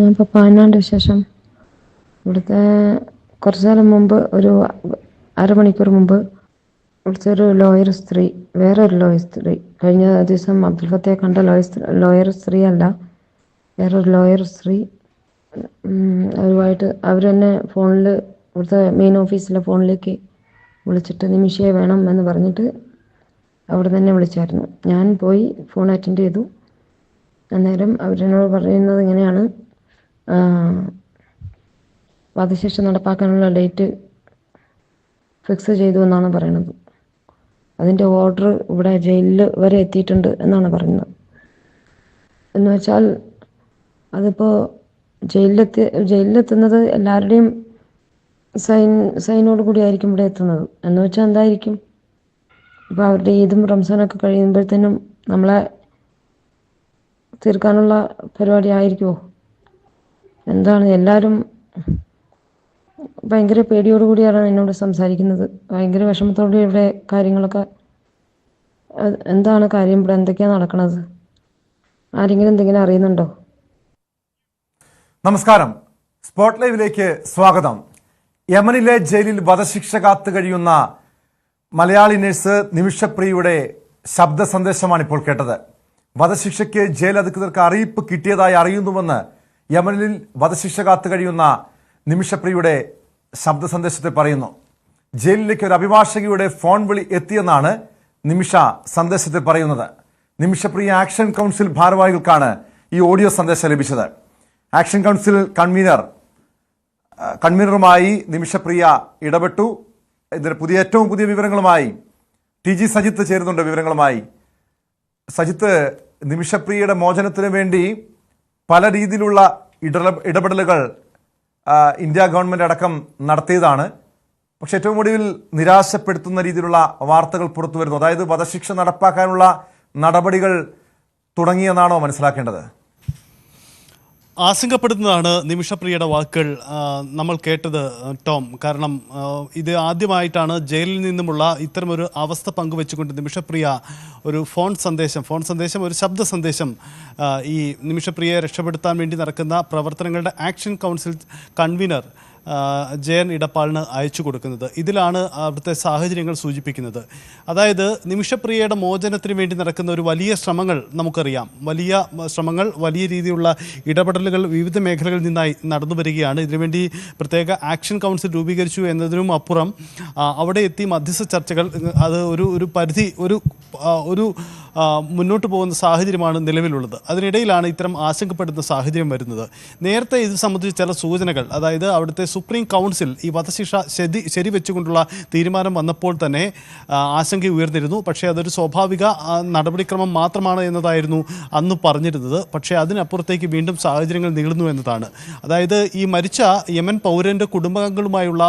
ഞാനിപ്പോൾ പാനാണ്ട് വിശേഷം. ഇവിടുത്തെ കുറച്ചു നേരം മുമ്പ്, ഒരു അരമണിക്കൂർ മുമ്പ് ഇവിടുത്തെ ഒരു വേറൊരു ലോയർ സ്ത്രീ, കഴിഞ്ഞ ദിവസം അബ്ദുൽ ഫത്തയെ കണ്ട ലോയർ സ്ത്രീ അല്ല, വേറൊരു ലോയർ സ്ത്രീ അവരുമായിട്ട് അവർ തന്നെ ഫോണിൽ, ഇവിടുത്തെ മെയിൻ ഓഫീസിലെ ഫോണിലേക്ക് വിളിച്ചിട്ട് നിമിഷയെ വേണം എന്ന് പറഞ്ഞിട്ട് അവിടെ തന്നെ വിളിച്ചായിരുന്നു. ഞാൻ പോയി ഫോൺ അറ്റൻഡ് ചെയ്തു. അന്നേരം അവരെന്നോട് പറയുന്നത് ഇങ്ങനെയാണ്, വധശിക്ഷ നടപ്പാക്കാനുള്ള ഡേറ്റ് ഫിക്സ് ചെയ്തു എന്നാണ് പറയുന്നത്. അതിൻ്റെ ഓർഡർ ഇവിടെ ജയിലിൽ വരെ എത്തിയിട്ടുണ്ട് എന്നാണ് പറയുന്നത്. എന്ന് വെച്ചാൽ അതിപ്പോൾ ജയിലിലെത്തുന്നത് എല്ലാവരുടെയും സൈനോട് കൂടി ആയിരിക്കും ഇവിടെ എത്തുന്നത്. എന്ന് വെച്ചാൽ എന്തായിരിക്കും, ഇപ്പോൾ അവരുടെ ഈദും റംസാനൊക്കെ കഴിയുമ്പോഴത്തേനും നമ്മളെ തീർക്കാനുള്ള പരിപാടി ആയിരിക്കുമോ? എന്താണ്, എല്ലാവരും ഭയങ്കര പേടിയോടുകൂടിയാണ് എന്നോട് സംസാരിക്കുന്നത്. ഭയങ്കര വിഷമത്തോടെ ഇവിടെ കാര്യങ്ങളൊക്കെ, എന്താണ് കാര്യം, ഇവിടെ എന്തൊക്കെയാണ് നടക്കുന്നത്, ആരെങ്കിലും എന്തെങ്കിലും അറിയുന്നുണ്ടോ? നമസ്കാരം, സ്പോട്ട് ലൈവിലേക്ക് സ്വാഗതം. യമനിലെ ജയിലിൽ വധശിക്ഷ കാത്തു കഴിയുന്ന മലയാളി നഴ്സ് നിമിഷപ്രിയയുടെ ശബ്ദ സന്ദേശമാണ് ഇപ്പോൾ കേട്ടത്. വധശിക്ഷയ്ക്ക് ജയിൽ അധികൃതർക്ക് അറിയിപ്പ് കിട്ടിയതായി അറിയുന്നുവെന്ന് യമനിൽ വധശിക്ഷ കാത്തു കഴിയുന്ന നിമിഷപ്രിയയുടെ ശബ്ദ സന്ദേശത്തിൽ പറയുന്നു. ജയിലിലേക്ക് ഒരു അഭിഭാഷകയുടെ ഫോൺ വിളി എത്തിയെന്നാണ് നിമിഷ സന്ദേശത്തിൽ പറയുന്നത്. നിമിഷപ്രിയ ആക്ഷൻ കൗൺസിൽ ഭാരവാഹികൾക്കാണ് ഈ ഓഡിയോ സന്ദേശം ലഭിച്ചത്. ആക്ഷൻ കൗൺസിൽ കൺവീനറുമായി നിമിഷപ്രിയ ഇടപെട്ടു. ഇതിന് ഏറ്റവും പുതിയ വിവരങ്ങളുമായി TG സജിത്ത് ചേരുന്നുണ്ട്. വിവരങ്ങളുമായി സജിത്ത്, നിമിഷപ്രിയയുടെ മോചനത്തിന് വേണ്ടി പല രീതിയിലുള്ള ഇടപെടലുകൾ ഇന്ത്യ ഗവൺമെന്റ് അടക്കം നടത്തിയതാണ്. പക്ഷെ ഏറ്റവും ഒടുവിൽ നിരാശപ്പെടുത്തുന്ന രീതിയിലുള്ള വാർത്തകൾ പുറത്തു വരുന്നു. അതായത് വധശിക്ഷ നടപ്പാക്കാനുള്ള നടപടികൾ തുടങ്ങിയെന്നാണോ മനസ്സിലാക്കേണ്ടത്? ആശങ്കപ്പെടുന്നതാണ് നിമിഷപ്രിയയുടെ വാക്കുകൾ നമ്മൾ കേട്ടത്, ടോം. കാരണം ഇത് ആദ്യമായിട്ടാണ് ജയിലിൽ നിന്നുമുള്ള ഇത്തരമൊരു അവസ്ഥ പങ്കുവെച്ചുകൊണ്ട് നിമിഷപ്രിയ ഒരു ഫോൺ സന്ദേശം ഒരു ശബ്ദ സന്ദേശം ഈ നിമിഷപ്രിയയെ രക്ഷപ്പെടുത്താൻ വേണ്ടി നടക്കുന്ന പ്രവർത്തനങ്ങളുടെ ആക്ഷൻ കൗൺസിൽ കൺവീനർ ജയൻ ഇടപ്പാളിന് അയച്ചു കൊടുക്കുന്നത്. ഇതിലാണ് അവിടുത്തെ സാഹചര്യങ്ങൾ സൂചിപ്പിക്കുന്നത്. അതായത് നിമിഷപ്രിയയുടെ മോചനത്തിന് വേണ്ടി നടക്കുന്ന ഒരു വലിയ ശ്രമങ്ങൾ നമുക്കറിയാം. വലിയ രീതിയിലുള്ള ഇടപെടലുകൾ വിവിധ മേഖലകളിൽ നിന്നായി നടന്നു വരികയാണ്. ഇതിനുവേണ്ടി പ്രത്യേക ആക്ഷൻ കൗൺസിൽ രൂപീകരിച്ചു എന്നതിനും അപ്പുറം അവിടെ എത്തി മധ്യസ്ഥ ചർച്ചകൾ, അത് ഒരു പരിധി ഒരു മുന്നോട്ട് പോകുന്ന സാഹചര്യമാണ് നിലവിലുള്ളത്. അതിനിടയിലാണ് ഇത്തരം ആശങ്കപ്പെടുന്ന സാഹചര്യം വരുന്നത്. നേരത്തെ ഇത് സംബന്ധിച്ച് ചില സൂചനകൾ, അതായത് അവിടുത്തെ സുപ്രീം കൗൺസിൽ ഈ വധശിക്ഷ ശരിവെച്ചുകൊണ്ടുള്ള തീരുമാനം വന്നപ്പോൾ തന്നെ ആശങ്ക ഉയർന്നിരുന്നു. പക്ഷേ അതൊരു സ്വാഭാവിക നടപടിക്രമം മാത്രമാണ് എന്നതായിരുന്നു അന്ന് പറഞ്ഞിരുന്നത്. പക്ഷേ അതിനപ്പുറത്തേക്ക് വീണ്ടും സാഹചര്യങ്ങൾ നീളുന്നു എന്നതാണ്. അതായത് ഈ മരിച്ച യമൻ പൗരൻ്റെ കുടുംബാംഗങ്ങളുമായുള്ള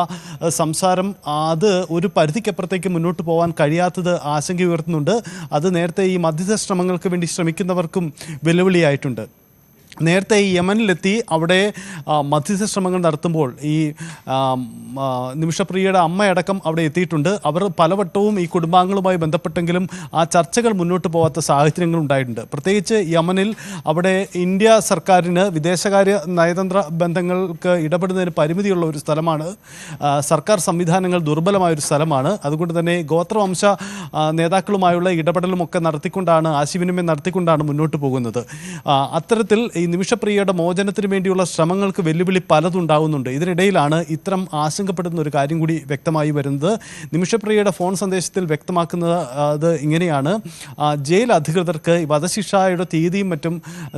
സംസാരം, അത് ഒരു പരിധിക്കപ്പുറത്തേക്ക് മുന്നോട്ട് പോകാൻ കഴിയാത്തത് ആശങ്ക ഉയർത്തുന്നുണ്ട്. അത് നേരത്തെ ഈ മധ്യസ്ഥ ശ്രമങ്ങൾക്ക് വേണ്ടി ശ്രമിക്കുന്നവർക്കും വെല്ലുവിളിയായിട്ടുണ്ട്. നേരത്തെ ഈ യമനിലെത്തി അവിടെ മധ്യസ്ഥ ശ്രമങ്ങൾ നടത്തുമ്പോൾ ഈ നിമിഷപ്രിയയുടെ അമ്മയടക്കം അവിടെ എത്തിയിട്ടുണ്ട്. അവർ പലവട്ടവും ഈ കുടുംബാംഗങ്ങളുമായി ബന്ധപ്പെട്ടെങ്കിലും ആ ചർച്ചകൾ മുന്നോട്ട് പോകാത്ത സാഹചര്യങ്ങൾ ഉണ്ടായിട്ടുണ്ട്. പ്രത്യേകിച്ച് യമനിൽ അവിടെ ഇന്ത്യ സർക്കാരിന് വിദേശകാര്യ നയതന്ത്ര ബന്ധങ്ങൾക്ക് ഇടപെടുന്നതിന് പരിമിതിയുള്ള ഒരു സ്ഥലമാണ്. സർക്കാർ സംവിധാനങ്ങൾ ദുർബലമായൊരു സ്ഥലമാണ്. അതുകൊണ്ട് തന്നെ ഗോത്രവംശ നേതാക്കളുമായുള്ള ഇടപെടലുമൊക്കെ നടത്തിക്കൊണ്ടാണ്, ആശയവിനിമയം നടത്തിക്കൊണ്ടാണ് മുന്നോട്ട് പോകുന്നത്. അത്തരത്തിൽ ഈ നിമിഷപ്രിയയുടെ മോചനത്തിന് വേണ്ടിയുള്ള ശ്രമങ്ങൾക്ക് വെല്ലുവിളി പലതുണ്ടാകുന്നുണ്ട്. ഇതിനിടയിലാണ് ഇത്തരം ആശങ്കപ്പെടുന്ന ഒരു കാര്യം കൂടി വ്യക്തമായി വരുന്നത്. നിമിഷപ്രിയയുടെ ഫോൺ സന്ദേശത്തിൽ വ്യക്തമാക്കുന്നത് അത് ഇങ്ങനെയാണ്: ജയിൽ അധികൃതർക്ക് വധശിക്ഷയുടെ തീയതിയും മറ്റും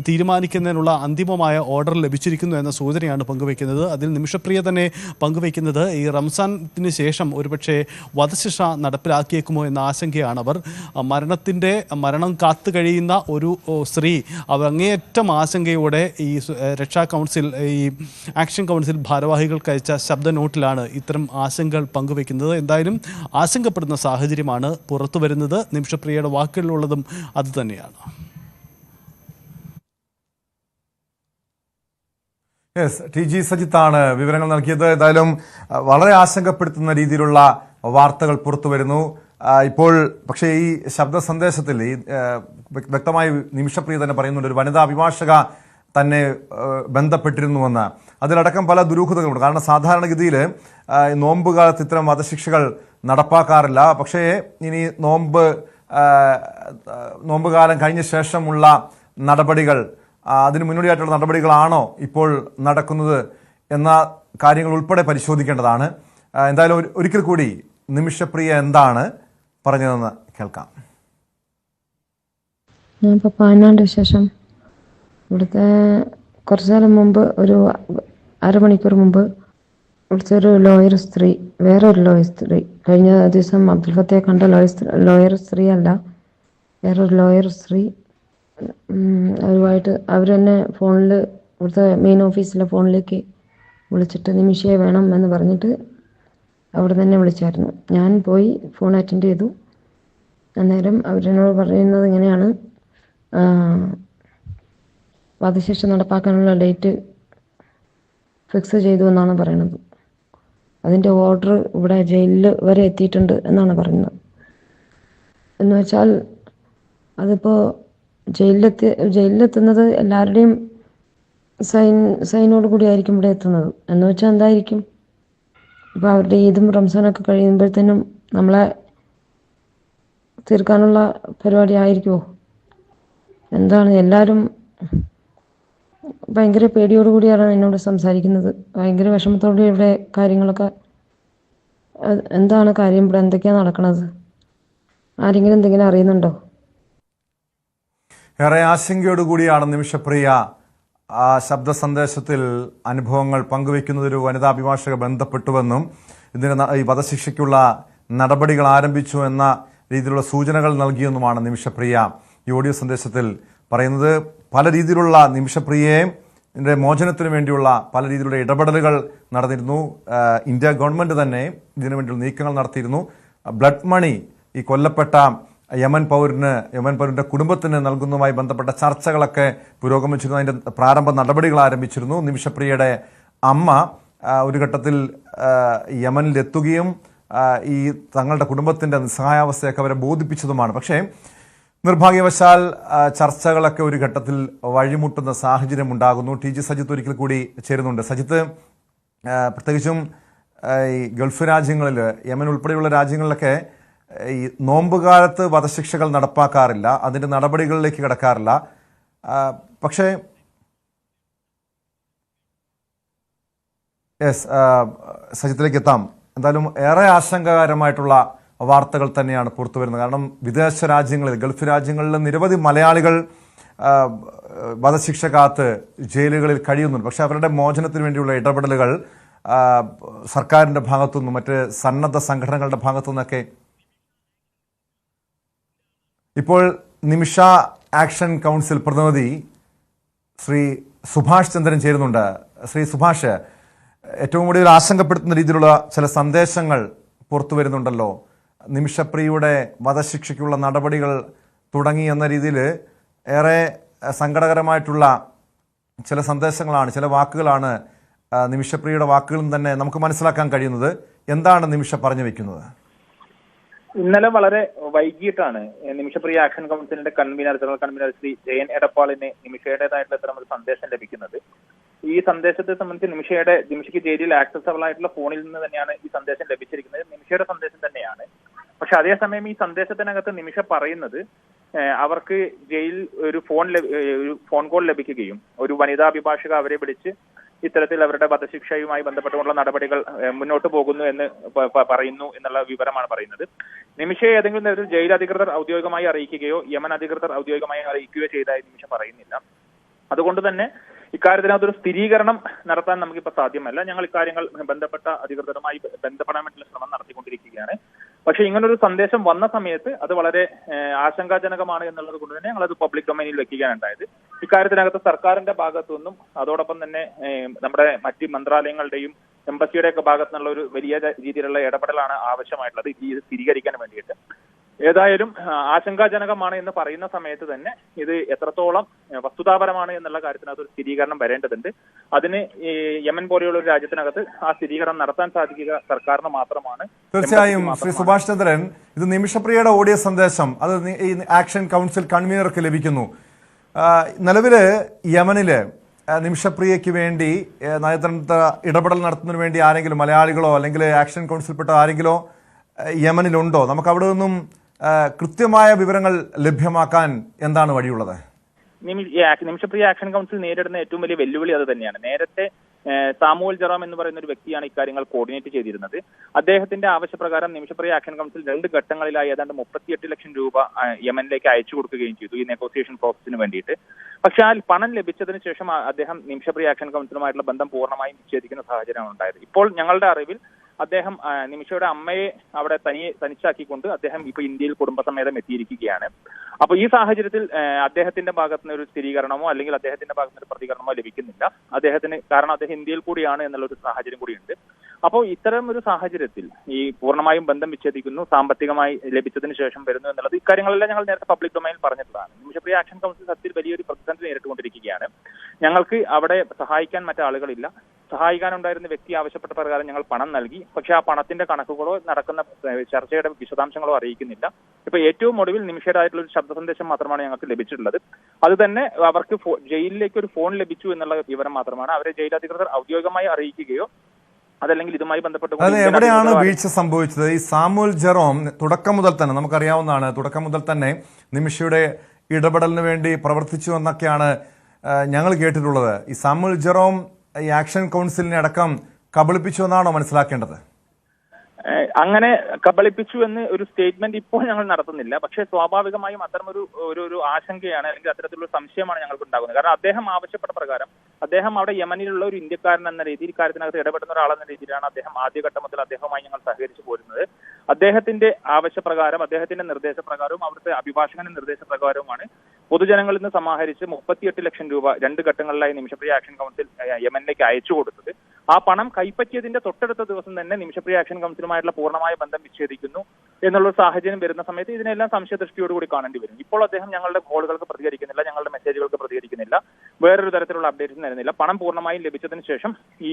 തീരുമാനിക്കുന്നതിനുള്ള അന്തിമമായ ഓർഡർ ലഭിച്ചിരിക്കുന്നു എന്ന സൂചനയാണ് പങ്കുവയ്ക്കുന്നത്. അതിൽ നിമിഷപ്രിയ തന്നെ പങ്കുവയ്ക്കുന്നത് ഈ റംസാനത്തിന് ശേഷം ഒരുപക്ഷെ വധശിക്ഷ നടപ്പിലാക്കിയേക്കുമോ എന്ന ആശങ്കയാണ്. അവർ മരണം കാത്തു കഴിയുന്ന ഒരു സ്ത്രീ, അവർ അങ്ങേയറ്റം ആശങ്കയോടെ ഈ രക്ഷാ കൗൺസിൽ, ഈ ആക്ഷൻ കൗൺസിൽ ഭാരവാഹികൾക്ക് അയച്ച ശബ്ദ നോട്ടിലാണ് ഇത്തരം ആശങ്കകൾ പങ്കുവയ്ക്കുന്നത്. എന്തായാലും ആശങ്കപ്പെടുന്ന സാഹചര്യമാണ് പുറത്തു വരുന്നത്. നിമിഷപ്രിയയുടെ വാക്കുകളിലുള്ളതും അതുതന്നെയാണ്. TG സജിത്താണ് വിവരങ്ങൾ നൽകിയത്. ഏതായാലും വളരെ ആശങ്കപ്പെടുത്തുന്ന രീതിയിലുള്ള വാർത്തകൾ പുറത്തു വരുന്നു ഇപ്പോൾ. പക്ഷേ ഈ ശബ്ദ സന്ദേശത്തിൽ ഈ വ്യക്തമായി നിമിഷപ്രിയ തന്നെ പറയുന്നുണ്ട്, ഒരു വനിതാ അഭിഭാഷക തന്നെ ബന്ധപ്പെട്ടിരുന്നുവെന്ന്. അതിലടക്കം പല ദുരൂഹതകളുണ്ട്. കാരണം സാധാരണഗതിയിൽ നോമ്പ് കാലത്ത് ഇത്തരം വധശിക്ഷകൾ നടപ്പാക്കാറില്ല. പക്ഷേ ഇനി നോമ്പ് കാലം കഴിഞ്ഞ ശേഷമുള്ള നടപടികൾ, അതിന് മുന്നോടിയായിട്ടുള്ള നടപടികളാണോ ഇപ്പോൾ നടക്കുന്നത് എന്ന കാര്യങ്ങൾ ഉൾപ്പെടെ പരിശോധിക്കേണ്ടതാണ്. എന്തായാലും ഒരിക്കൽ കൂടി നിമിഷപ്രിയ എന്താണ് പറഞ്ഞതെന്ന് കേൾക്കാം. ഞാനിപ്പോൾ പാനാണ്ട് ശേഷം ഇവിടുത്തെ കുറച്ചു നേരം മുമ്പ്, ഒരു അരമണിക്കൂർ മുമ്പ് വിളിച്ചൊരു ലോയർ സ്ത്രീ, വേറൊരു ലോയർ സ്ത്രീ, കഴിഞ്ഞ ദിവസം അബ്ദുൽ ഫത്തയെ കണ്ട ലോയർ സ്ത്രീ അല്ല, വേറൊരു ലോയർ സ്ത്രീ, അവരുമായിട്ട് അവർ തന്നെ ഫോണിൽ, ഇവിടുത്തെ മെയിൻ ഓഫീസിലെ ഫോണിലേക്ക് വിളിച്ചിട്ട് നിമിഷയെ വേണം എന്ന് പറഞ്ഞിട്ട് അവിടെ തന്നെ വിളിച്ചായിരുന്നു. ഞാൻ പോയി ഫോൺ അറ്റൻഡ് ചെയ്തു. അന്നേരം അവരെന്നോട് പറയുന്നത് ഇങ്ങനെയാണ്, വധശിക്ഷ നടപ്പാക്കാനുള്ള ഡേറ്റ് ഫിക്സ് ചെയ്തു എന്നാണ് പറയുന്നത്. അതിൻ്റെ ഓർഡർ ഇവിടെ ജയിലിൽ വരെ എത്തിയിട്ടുണ്ട് എന്നാണ് എന്ന് വെച്ചാൽ അതിപ്പോൾ ജയിലിലെത്തുന്നത് എല്ലാവരുടെയും സൈനോട് കൂടി ആയിരിക്കും ഇവിടെ എത്തുന്നത്. എന്ന് വെച്ചാൽ എന്തായിരിക്കും, ഇപ്പോൾ അവരുടെ ഈദും റംസാനൊക്കെ കഴിയുമ്പോഴത്തേനും നമ്മളെ തീർക്കാനുള്ള പരിപാടി ആയിരിക്കുമോ? എന്താണ്, എല്ലാവരും ഭയങ്കര പേടിയോടുകൂടിയാണ് എന്നോട് സംസാരിക്കുന്നത്. ഭയങ്കര വിഷമത്തോടെ ഇവിടെ കാര്യങ്ങളൊക്കെ, എന്താണ് കാര്യം, ഇവിടെ എന്തൊക്കെയാണ് നടക്കുന്നത്, ആരെങ്കിലും എന്തെങ്കിലും അറിയുന്നുണ്ടോ? ഏറെ ആശങ്കയോടുകൂടിയാണ് നിമിഷപ്രിയ ആ ശബ്ദ സന്ദേശത്തിൽ അനുഭവങ്ങൾ പങ്കുവെക്കുന്നത്. ഒരു വനിതാ അഭിഭാഷക ബന്ധപ്പെട്ടുവെന്നും ഇതിന് ഈ വധശിക്ഷയ്ക്കുള്ള നടപടികൾ ആരംഭിച്ചു എന്ന രീതിയിലുള്ള സൂചനകൾ നൽകിയെന്നുമാണ് നിമിഷപ്രിയ ഈ ഓഡിയോ സന്ദേശത്തിൽ പറയുന്നത്. പല രീതിയിലുള്ള നിമിഷപ്രിയയെ മോചനത്തിനു വേണ്ടിയുള്ള പല രീതിയിലുള്ള ഇടപെടലുകൾ നടന്നിരുന്നു. ഇന്ത്യ ഗവൺമെന്റ് തന്നെ ഇതിനു വേണ്ടിയുള്ള നീക്കങ്ങൾ നടത്തിയിരുന്നു. ബ്ലഡ് മണി ഈ കൊല്ലപ്പെട്ട യമൻ പൗരന്റെ കുടുംബത്തിന് നൽകുന്നതുമായി ബന്ധപ്പെട്ട ചർച്ചകളൊക്കെ പുരോഗമിച്ചിരുന്നു. അതിന്റെ പ്രാരംഭ നടപടികൾ ആരംഭിച്ചിരുന്നു. നിമിഷപ്രിയയുടെ അമ്മ ഒരു ഘട്ടത്തിൽ യമനിലെത്തുകയും ഈ തങ്ങളുടെ കുടുംബത്തിന്റെ നിസ്സഹായാവസ്ഥയൊക്കെ അവരെ ബോധിപ്പിച്ചതുമാണ്. പക്ഷേ നിർഭാഗ്യവശാൽ ചർച്ചകളൊക്കെ ഒരു ഘട്ടത്തിൽ വഴിമുട്ടുന്ന സാഹചര്യം ഉണ്ടാകുന്നു. ടി ജി സജിത്ത് ഒരിക്കൽ കൂടി ചേരുന്നുണ്ട്. സജിത്ത്, പ്രത്യേകിച്ചും ഈ ഗൾഫ് രാജ്യങ്ങളിൽ, യമൻ ഉൾപ്പെടെയുള്ള രാജ്യങ്ങളിലൊക്കെ ഈ നോമ്പുകാലത്ത് വധശിക്ഷകൾ നടപ്പാക്കാറില്ല, അതിൻ്റെ നടപടികളിലേക്ക് കിടക്കാറില്ല. പക്ഷേ സജിത്തിലേക്ക് എത്താം. എന്തായാലും ഏറെ ആശങ്കകരമായിട്ടുള്ള വാർത്തകൾ തന്നെയാണ് പുറത്തു വരുന്നത്. കാരണം വിദേശ രാജ്യങ്ങളിൽ, ഗൾഫ് രാജ്യങ്ങളിൽ നിരവധി മലയാളികൾ വധശിക്ഷ കാത്ത് ജയിലുകളിൽ കഴിയുന്നുണ്ട്. പക്ഷെ അവരുടെ മോചനത്തിന് വേണ്ടിയുള്ള ഇടപെടലുകൾ സർക്കാരിൻ്റെ ഭാഗത്തുനിന്നും മറ്റ് സന്നദ്ധ സംഘടനകളുടെ ഭാഗത്തുനിന്നൊക്കെ ഇപ്പോൾ നിമിഷ ആക്ഷൻ കൗൺസിൽ പ്രതിനിധി ശ്രീ സുഭാഷ് ചന്ദ്രൻ ചേരുന്നുണ്ട്. ശ്രീ സുഭാഷ്, ഏറ്റവും കൂടുതൽ ആശങ്കപ്പെടുത്തുന്ന രീതിയിലുള്ള ചില സന്ദേശങ്ങൾ പുറത്തു വരുന്നുണ്ടല്ലോ. നിമിഷപ്രിയയുടെ വധശിക്ഷയ്ക്കുള്ള നടപടികൾ തുടങ്ങി എന്ന രീതിയിൽ ഏറെ സങ്കടകരമായിട്ടുള്ള ചില സന്ദേശങ്ങളാണ്, ചില വാക്കുകളാണ് നിമിഷപ്രിയയുടെ വാക്കുകളും തന്നെ നമുക്ക് മനസ്സിലാക്കാൻ കഴിയുന്നത്. എന്താണ് നിമിഷ പറഞ്ഞു വെക്കുന്നത്? ഇന്നലെ വളരെ വൈകിട്ടാണ് നിമിഷപ്രിയ ആക്ഷൻ കൗൺസിലിന്റെ ജനറൽ കൺവീനർ ശ്രീ ജയൻ എടപ്പാളിന് നിമിഷയുടേതായിട്ടുള്ള ഇത്തരം ഒരു സന്ദേശം ലഭിക്കുന്നത്. ഈ സന്ദേശത്തെ സംബന്ധിച്ച് നിമിഷയ്ക്ക് ജയിലിൽ ആക്സസബിൾ ആയിട്ടുള്ള ഫോണിൽ നിന്ന് തന്നെയാണ് ഈ സന്ദേശം ലഭിച്ചിരിക്കുന്നത്. നിമിഷയുടെ സന്ദേശം തന്നെയാണ്. പക്ഷെ അതേസമയം ഈ സന്ദേശത്തിനകത്ത് നിമിഷ പറയുന്നത് അവർക്ക് ജയിൽ ഒരു ഫോൺ കോൾ ലഭിക്കുകയും ഒരു വനിതാ അഭിഭാഷക അവരെ വിളിച്ച് ഇത്തരത്തിൽ അവരുടെ വധശിക്ഷയുമായി ബന്ധപ്പെട്ടുള്ള നടപടികൾ മുന്നോട്ട് പോകുന്നു എന്ന് പറയുന്നു എന്നുള്ള വിവരമാണ് പറയുന്നത്. നിമിഷയെ ഏതെങ്കിലും തരത്തിൽ ജയിൽ അധികൃതർ ഔദ്യോഗികമായി അറിയിക്കുകയോ യമൻ അധികൃതർ ഔദ്യോഗികമായി അറിയിക്കുകയോ ചെയ്തതായി നിമിഷ പറയുന്നില്ല. അതുകൊണ്ട് തന്നെ ഇക്കാര്യത്തിനകത്തൊരു സ്ഥിരീകരണം നടത്താൻ നമുക്കിപ്പോൾ സാധ്യമല്ല. ഞങ്ങൾ ഇക്കാര്യങ്ങൾ ബന്ധപ്പെട്ട അധികൃതരുമായി ബന്ധപ്പെടാൻ വേണ്ടിയുള്ള ശ്രമം നടത്തിക്കൊണ്ടിരിക്കുകയാണ്. പക്ഷെ ഇങ്ങനൊരു സന്ദേശം വന്ന സമയത്ത് അത് വളരെ ആശങ്കാജനകമാണ് എന്നുള്ളത് കൊണ്ട് തന്നെ ഞങ്ങളത് പബ്ലിക് ഡൊമൈനിൽ വെക്കുകയാണ് ഉണ്ടായത്. ഇക്കാര്യത്തിനകത്ത് സർക്കാരിന്റെ ഭാഗത്തു നിന്നും അതോടൊപ്പം തന്നെ നമ്മുടെ മറ്റ് മന്ത്രാലയങ്ങളുടെയും എംബസിയുടെ ഒക്കെ ഭാഗത്തു നിന്നുള്ള ഒരു വലിയ രീതിയിലുള്ള ഇടപെടലാണ് ആവശ്യമായിട്ടുള്ളത് ഇത് സ്ഥിരീകരിക്കാൻ വേണ്ടിയിട്ട്. ഏതായാലും ആശങ്കാജനകമാണ് എന്ന് പറയുന്ന സമയത്ത് തന്നെ ഇത് എത്രത്തോളം വസ്തുതാപരമാണ് എന്നുള്ള കാര്യത്തിനകത്ത് ഒരു സ്ഥിരീകരണം വരേണ്ടതുണ്ട്. അതിന് യമൻ പോലെയുള്ള ഒരു രാജ്യത്തിനകത്ത് ആ സ്ഥിരീകരണം നടത്താൻ സാധിക്കുക സർക്കാരിന് മാത്രമാണ്. തീർച്ചയായും ശ്രീ സുഭാഷ് ചന്ദ്രൻ, ഇത് നിമിഷപ്രിയയുടെ ഓഡിയോ സന്ദേശം അത് ഈ ആക്ഷൻ കൗൺസിൽ കൺവീനർക്ക് ലഭിക്കുന്നു. നിലവില് യമനില് നിമിഷപ്രിയയ്ക്ക് വേണ്ടി നയതന്ത്ര ഇടപെടൽ നടത്തുന്നതിന് വേണ്ടി ആരെങ്കിലും മലയാളികളോ അല്ലെങ്കിൽ ആക്ഷൻ കൗൺസിൽപ്പെട്ട ആരെങ്കിലോ യമനിലുണ്ടോ? നമുക്ക് അവിടെ നിന്നും കൃത്യമായ വിവരങ്ങൾ ലഭ്യമാക്കാൻ എന്താണ് വഴിയുള്ളത്? നിമിഷപ്രിയ ആക്ഷൻ കൗൺസിൽ നേരിടുന്ന ഏറ്റവും വലിയ വെല്ലുവിളി അത് തന്നെയാണ്. നേരത്തെ സാമുവൽ ജെറോം എന്ന് പറയുന്ന ഒരു വ്യക്തിയാണ് ഇക്കാര്യങ്ങൾ കോർഡിനേറ്റ് ചെയ്തിരുന്നത്. അദ്ദേഹത്തിന്റെ ആവശ്യപ്രകാരം നിമിഷപ്രിയ ആക്ഷൻ കൗൺസിൽ 2 ഘട്ടങ്ങളിലായി ഏതാണ്ട് 38 ലക്ഷം രൂപ യമനിലേക്ക് അയച്ചു കൊടുക്കുകയും ചെയ്തു ഈ നെഗോസിയേഷൻ പ്രോസസിന് വേണ്ടിയിട്ട്. പക്ഷെ ആ പണം ലഭിച്ചതിന് ശേഷം അദ്ദേഹം നിമിഷപ്രിയ ആക്ഷൻ കൗൺസിലുമായിട്ടുള്ള ബന്ധം പൂർണ്ണമായും വിച്ഛേദിക്കുന്ന സാഹചര്യമാണ് ഉണ്ടായത്. ഇപ്പോൾ ഞങ്ങളുടെ അറിവിൽ അദ്ദേഹം നിമിഷയുടെ അമ്മയെ അവിടെ തനിച്ചാക്കിക്കൊണ്ട് അദ്ദേഹം ഇപ്പൊ ഇന്ത്യയിൽ കുടുംബസമേതം എത്തിയിരിക്കുകയാണ്. അപ്പൊ ഈ സാഹചര്യത്തിൽ അദ്ദേഹത്തിന്റെ ഭാഗത്തുനിന്ന് ഒരു സ്ഥിരീകരണമോ അല്ലെങ്കിൽ അദ്ദേഹത്തിന്റെ ഭാഗത്തുനിന്ന് ഒരു പ്രതികരണമോ ലഭിക്കുന്നില്ല അദ്ദേഹത്തിന്. കാരണം അദ്ദേഹം ഇന്ത്യയിൽ കൂടിയാണ് എന്നുള്ളൊരു സാഹചര്യം കൂടിയുണ്ട്. അപ്പോൾ ഇത്തരം ഒരു സാഹചര്യത്തിൽ ഈ പൂർണ്ണമായും ബന്ധം വിച്ഛേദിക്കുന്നു, സാമ്പത്തികമായി ലഭിച്ചതിന് ശേഷം വരുന്നു എന്നുള്ളത് ഇക്കാര്യങ്ങളെല്ലാം ഞങ്ങൾ നേരത്തെ പബ്ലിക് ഡൊമൈനിൽ പറഞ്ഞിട്ടുള്ളതാണ്. നിമിഷപ്രിയ ആക്ഷൻ കൗൺസിൽ സത്യത്തിൽ വലിയൊരു പ്രതിസന്ധി നേരിട്ടുകൊണ്ടിരിക്കുകയാണ്. ഞങ്ങൾക്ക് അവിടെ സഹായിക്കാൻ മറ്റാളുകളില്ല. സഹായിക്കാനുണ്ടായിരുന്ന വ്യക്തി ആവശ്യപ്പെട്ട പ്രകാരം ഞങ്ങൾ പണം നൽകി. പക്ഷെ ആ പണത്തിന്റെ കണക്കുകളോ നടക്കുന്ന ചർച്ചയുടെ വിശദാംശങ്ങളോ അറിയിക്കുന്നില്ല. ഇപ്പൊ ഏറ്റവും ഒടുവിൽ നിമിഷയുടേതായിട്ടുള്ള ഒരു ശബ്ദ സന്ദേശം മാത്രമാണ് ഞങ്ങൾക്ക് ലഭിച്ചിട്ടുള്ളത്. അത് തന്നെ അവർക്ക് ജയിലിലേക്ക് ഒരു ഫോൺ ലഭിച്ചു എന്നുള്ള വിവരം മാത്രമാണ്. അവരെ ജയിലധികൃതർ ഔദ്യോഗികമായി അറിയിക്കുകയോ അതല്ലെങ്കിൽ ഇതുമായി ബന്ധപ്പെട്ട് എവിടെയാണ് വീഴ്ച സംഭവിച്ചത്? ഈ സാമുവൽ ജെറോം തുടക്കം മുതൽ തന്നെ നമുക്കറിയാവുന്നതാണ്, തുടക്കം മുതൽ തന്നെ നിമിഷയുടെ ഇടപെടലിന് വേണ്ടി പ്രവർത്തിച്ചു എന്നൊക്കെയാണ് ഞങ്ങൾ കേട്ടിട്ടുള്ളത്. ഈ സാമുവൽ ജെറോം ഈ ആക്ഷൻ കൗൺസിലിനെ അടക്കം കബളിപ്പിച്ചു എന്നാണോ മനസ്സിലാക്കേണ്ടത്? അങ്ങനെ കബളിപ്പിച്ചു എന്ന് ഒരു സ്റ്റേറ്റ്മെന്റ് ഇപ്പോൾ ഞങ്ങൾ നടത്തുന്നില്ല. പക്ഷേ സ്വാഭാവികമായും അത്തരമൊരു ഒരു ആശങ്കയാണ് അല്ലെങ്കിൽ അത്തരത്തിലുള്ള സംശയമാണ് ഞങ്ങൾക്ക് ഉണ്ടാകുന്നത്. കാരണം അദ്ദേഹം ആവശ്യപ്പെട്ട പ്രകാരം അദ്ദേഹം അവിടെ യമനിലുള്ള ഒരു ഇന്ത്യക്കാരൻ എന്ന രീതിയിൽ കാര്യത്തിനകത്ത് ഇടപെടുന്ന ഒരാളെന്ന രീതിയിലാണ് അദ്ദേഹം ആദ്യഘട്ടം മുതൽ അദ്ദേഹവുമായി ഞങ്ങൾ സഹകരിച്ചു പോരുന്നത്. അദ്ദേഹത്തിന്റെ ആവശ്യപ്രകാരം അദ്ദേഹത്തിന്റെ നിർദ്ദേശപ്രകാരവും അവിടുത്തെ അഭിഭാഷകന്റെ നിർദ്ദേശപ്രകാരവുമാണ് പൊതുജനങ്ങളിൽ നിന്ന് സമാഹരിച്ച് 38 ലക്ഷം രൂപ 2 ഘട്ടങ്ങളിലായി നിമിഷപ്രിയ ആക്ഷൻ കൗൺസിൽ യമനിലേക്ക് അയച്ചു കൊടുത്തത്. ആ പണം കൈപ്പറ്റിയതിന്റെ തൊട്ടടുത്ത ദിവസം തന്നെ നിമിഷപ്രിയ ആക്ഷൻ കൗൺസിലുമായിട്ടുള്ള പൂർണ്ണമായ ബന്ധം വിച്ഛേദിക്കുന്നു എന്നുള്ള സാഹചര്യം വരുന്ന സമയത്ത് ഇതിനെല്ലാം സംശയദൃഷ്ടിയോടുകൂടി കാണേണ്ടി വരും. ഇപ്പോൾ അദ്ദേഹം ഞങ്ങളുടെ കോളുകൾക്ക് പ്രതികരിക്കുന്നില്ല, ഞങ്ങളുടെ മെസ്സേജുകൾക്ക് പ്രതികരിക്കുന്നില്ല, വേറൊരു തരത്തിലുള്ള അപ്ഡേറ്റ്സ് തരുന്നില്ല. പണം പൂർണ്ണമായും ലഭിച്ചതിന് ശേഷം ഈ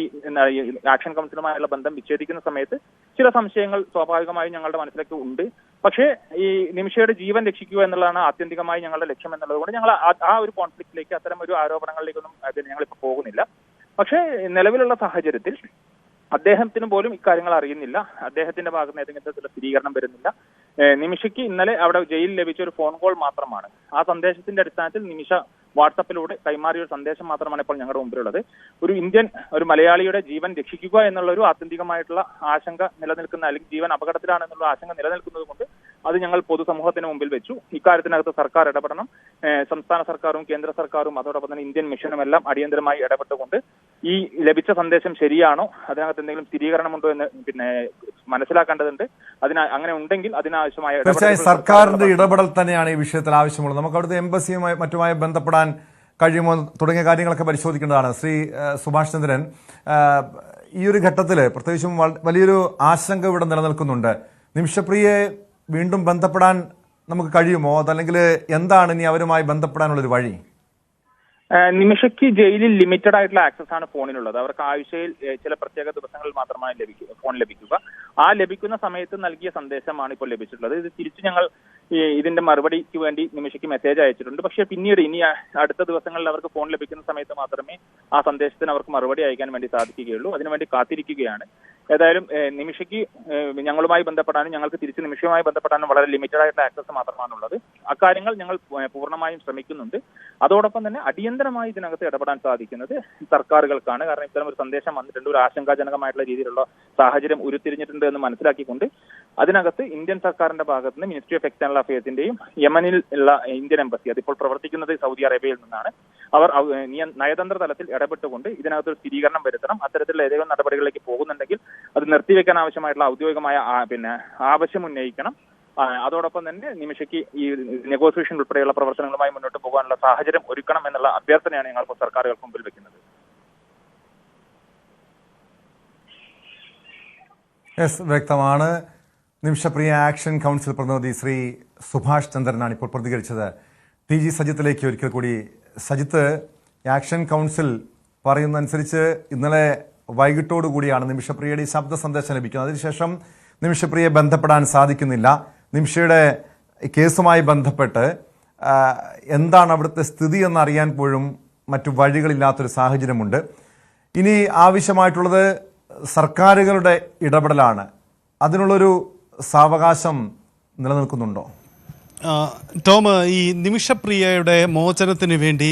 ആക്ഷൻ കൗൺസിലുമായുള്ള ബന്ധം വിച്ഛേദിക്കുന്ന സമയത്ത് ചില സംശയങ്ങൾ സ്വാഭാവികമായും ഞങ്ങളുടെ മനസ്സിലേക്ക് ഉണ്ട്. പക്ഷേ ഈ നിമിഷയുടെ ജീവൻ രക്ഷിക്കുക എന്നുള്ളതാണ് ആത്യന്തികമായി ഞങ്ങളുടെ ലക്ഷ്യം എന്നുള്ളത് കൊണ്ട് ഞങ്ങൾ ആ ഒരു കോൺഫ്ലിക്റ്റിലേക്ക് അത്തരം ഒരു ആരോപണങ്ങളിലേക്കൊന്നും ഞങ്ങളിപ്പോൾ പോകുന്നില്ല. പക്ഷേ നിലവിലുള്ള സാഹചര്യത്തിൽ അദ്ദേഹത്തിന് പോലും ഇക്കാര്യങ്ങൾ അറിയുന്നില്ല. അദ്ദേഹത്തിന്റെ ഭാഗത്ത് നിന്ന് ഏതെങ്കിലും തരത്തിലുള്ള സ്ഥിരീകരണം വരുന്നില്ല. നിമിഷയ്ക്ക് ഇന്നലെ അവിടെ ജയിലിൽ ലഭിച്ച ഒരു ഫോൺ കോൾ മാത്രമാണ്. ആ സന്ദേശത്തിന്റെ അടിസ്ഥാനത്തിൽ നിമിഷ വാട്സപ്പിലൂടെ കൈമാറിയ ഒരു സന്ദേശം മാത്രമാണ് ഇപ്പോൾ ഞങ്ങളുടെ മുമ്പിലുള്ളത്. ഒരു മലയാളിയുടെ ജീവൻ രക്ഷിക്കുക എന്നുള്ള ഒരു ആത്യന്തികമായിട്ടുള്ള ആശങ്ക നിലനിൽക്കുന്ന അല്ലെങ്കിൽ ജീവൻ അപകടത്തിലാണെന്നുള്ള ആശങ്ക നിലനിൽക്കുന്നത് കൊണ്ട് അത് ഞങ്ങൾ പൊതുസമൂഹത്തിന് മുമ്പിൽ വെച്ചു. ഇക്കാര്യത്തിനകത്ത് സർക്കാർ ഇടപെടണം. സംസ്ഥാന സർക്കാരും കേന്ദ്ര സർക്കാരും അതോടൊപ്പം തന്നെ ഇന്ത്യൻ മിഷനും എല്ലാം അടിയന്തരമായി ഇടപെട്ടുകൊണ്ട് ഈ ലഭിച്ച സന്ദേശം ശരിയാണോ, അതിനകത്ത് എന്തെങ്കിലും സ്ഥിരീകരണമുണ്ടോ എന്ന് മനസ്സിലാക്കേണ്ടതുണ്ട്. അങ്ങനെ ഉണ്ടെങ്കിൽ അതിനാവശ്യമായ തീർച്ചയായും സർക്കാരിന്റെ ഇടപെടൽ തന്നെയാണ് ഈ വിഷയത്തിൽ ആവശ്യമുള്ളത്. നമുക്ക് അവിടുത്തെ എംബസിയുമായി മറ്റുമായി ബന്ധപ്പെടാൻ കഴിയുമോ തുടങ്ങിയ കാര്യങ്ങളൊക്കെ പരിശോധിക്കേണ്ടതാണ്. ശ്രീ സുഭാഷ് ചന്ദ്രൻ, ഈ ഒരു ഘട്ടത്തിൽ പ്രത്യേകിച്ചും വലിയൊരു ആശങ്ക ഇവിടെ നിലനിൽക്കുന്നുണ്ട്. നിമിഷപ്രിയയെ വീണ്ടും ബന്ധപ്പെടാൻ നമുക്ക് കഴിയുമോ? അതല്ലെങ്കിൽ എന്താണ് ഇനി അവരുമായി ബന്ധപ്പെടാനുള്ളൊരു വഴി? നിമിഷയ്ക്ക് ജയിലിൽ ലിമിറ്റഡ് ആയിട്ടുള്ള ആക്സസ് ആണ് ഫോണിനുള്ളത്. അവർക്ക് ആഴ്ചയിൽ ചില പ്രത്യേക ദിവസങ്ങളിൽ മാത്രമാണ് ഫോൺ ലഭിക്കുക. ആ ലഭിക്കുന്ന സമയത്ത് നൽകിയ സന്ദേശമാണ് ഇപ്പോൾ ലഭിച്ചിട്ടുള്ളത്. ഇത് തിരിച്ച് ഞങ്ങൾ ഇതിന്റെ മറുപടിക്ക് വേണ്ടി നിമിഷയ്ക്ക് മെസ്സേജ് അയച്ചിട്ടുണ്ട്. പക്ഷേ പിന്നീട് ഇനി അടുത്ത ദിവസങ്ങളിൽ അവർക്ക് ഫോൺ ലഭിക്കുന്ന സമയത്ത് മാത്രമേ ആ സന്ദേശത്തിന് അവർക്ക് മറുപടി അയക്കാൻ വേണ്ടി സാധിക്കുകയുള്ളൂ. അതിനുവേണ്ടി കാത്തിരിക്കുകയാണ്. ഏതായാലും നിമിഷയ്ക്ക് ഞങ്ങളുമായി ബന്ധപ്പെടാനും ഞങ്ങൾക്ക് തിരിച്ച് നിമിഷവുമായി ബന്ധപ്പെടാനും വളരെ ലിമിറ്റഡ് ആയിട്ടുള്ള ആക്സസ് മാത്രമാണുള്ളത്. അക്കാര്യങ്ങൾ ഞങ്ങൾ പൂർണ്ണമായും ശ്രമിക്കുന്നുണ്ട്. അതോടൊപ്പം തന്നെ അടിയന്തരമായി ഇതിനകത്ത് ഇടപെടാൻ സാധിക്കുന്നത് സർക്കാരുകൾക്കാണ്. കാരണം ഇത്തരം ഒരു സന്ദേശം വന്നിട്ടുണ്ട്, ഒരു ആശങ്കാജനകമായിട്ടുള്ള രീതിയിലുള്ള സാഹചര്യം ഉരുത്തിരിഞ്ഞിട്ടുണ്ട് എന്ന് മനസ്സിലാക്കിക്കൊണ്ട് അതിനകത്ത് ഇന്ത്യൻ സർക്കാരിന്റെ ഭാഗത്ത് നിന്ന് മിനിസ്ട്രി ഓഫ് എക്സ്റ്റേണൽ അഫയേഴ്സിന്റെയും യമനിൽ ഉള്ള ഇന്ത്യൻ എംബസി, അതിപ്പോൾ പ്രവർത്തിക്കുന്നത് സൗദി അറേബ്യയിൽ നിന്നാണ്, അവർ നയതന്ത്ര തലത്തിൽ ഇടപെട്ടുകൊണ്ട് ഇതിനകത്ത് ഒരു സ്ഥിരീകരണം വരുത്തണം. അത്തരത്തിലുള്ള ഏതെങ്കിലും നടപടികളിലേക്ക് പോകുന്നുണ്ടെങ്കിൽ അത് നിർത്തിവെക്കാൻ ആവശ്യമായിട്ടുള്ള ഔദ്യോഗികമായ ആവശ്യം ഉന്നയിക്കണം. അതോടൊപ്പം തന്നെ നിമിഷയ്ക്ക് ഈ നെഗോസിയേഷൻ ഉൾപ്പെടെയുള്ള പ്രവർത്തനങ്ങളുമായി മുന്നോട്ട് പോകാനുള്ള സാഹചര്യം ഒരുക്കണം എന്നുള്ള അഭ്യർത്ഥനയാണ് ഞങ്ങൾ സർക്കാരുകൾക്ക് മുമ്പിൽ വെക്കുന്നത്. വ്യക്തമാണ്. നിമിഷപ്രിയ ആക്ഷൻ കൗൺസിൽ പ്രതിനിധി ശ്രീ സുഭാഷ് ചന്ദ്രനാണ് ഇപ്പോൾ പ്രതികരിച്ചത്. TG സജിത്തിലേക്ക് ഒരിക്കൽ കൂടി. സജിത്ത്, ആക്ഷൻ കൗൺസിൽ പറയുന്നതനുസരിച്ച് ഇന്നലെ വൈകിട്ടോടുകൂടിയാണ് നിമിഷപ്രിയയുടെ ഈ ശബ്ദ സന്ദേശം ലഭിക്കുന്നത്. അതിനുശേഷം നിമിഷപ്രിയയെ ബന്ധപ്പെടാൻ സാധിക്കുന്നില്ല. നിമിഷയുടെ കേസുമായി ബന്ധപ്പെട്ട് എന്താണ് അവിടുത്തെ സ്ഥിതി എന്നറിയാൻ പോലും മറ്റു വഴികളില്ലാത്തൊരു സാഹചര്യമുണ്ട്. ഇനി ആവശ്യമായിട്ടുള്ളത് സർക്കാരുകളുടെ ഇടപെടലാണ്. അതിനുള്ളൊരു സാവകാശം നിലനിൽക്കുന്നുണ്ടോ? ടോം, ഈ നിമിഷപ്രിയയുടെ മോചനത്തിന് വേണ്ടി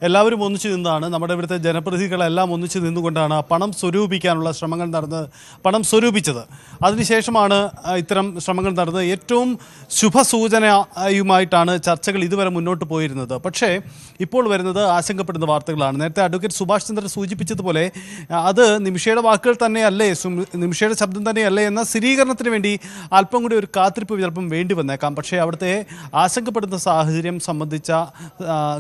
എല്ലാവരും ഒന്നിച്ചു നിന്നാണ്, നമ്മുടെ ഇവിടുത്തെ ജനപ്രതിനിധികളെല്ലാം ഒന്നിച്ചു നിന്നുകൊണ്ടാണ് പണം സ്വരൂപിക്കാനുള്ള ശ്രമങ്ങൾ പണം സ്വരൂപിച്ചത്. അതിനുശേഷമാണ് ഇത്തരം ശ്രമങ്ങൾ നടന്നത്. ഏറ്റവും ശുഭസൂചനയുമായിട്ടാണ് ചർച്ചകൾ ഇതുവരെ മുന്നോട്ട് പോയിരുന്നത്. പക്ഷേ ഇപ്പോൾ വരുന്നത് ആശങ്കപ്പെടുന്ന വാർത്തകളാണ്. നേരത്തെ അഡ്വക്കേറ്റ് സുഭാഷ് ചന്ദ്രൻ സൂചിപ്പിച്ചതുപോലെ അത് നിമിഷയുടെ വാക്കുകൾ തന്നെയല്ലേ, നിമിഷയുടെ ശബ്ദം തന്നെയല്ലേ എന്ന സ്ഥിരീകരണത്തിന് വേണ്ടി അല്പം കൂടി ഒരു കാത്തിരിപ്പ് ചിലപ്പം വേണ്ടി വന്നേക്കാം. പക്ഷേ അവിടുത്തെ ആശങ്കപ്പെടുന്ന സാഹചര്യം സംബന്ധിച്ച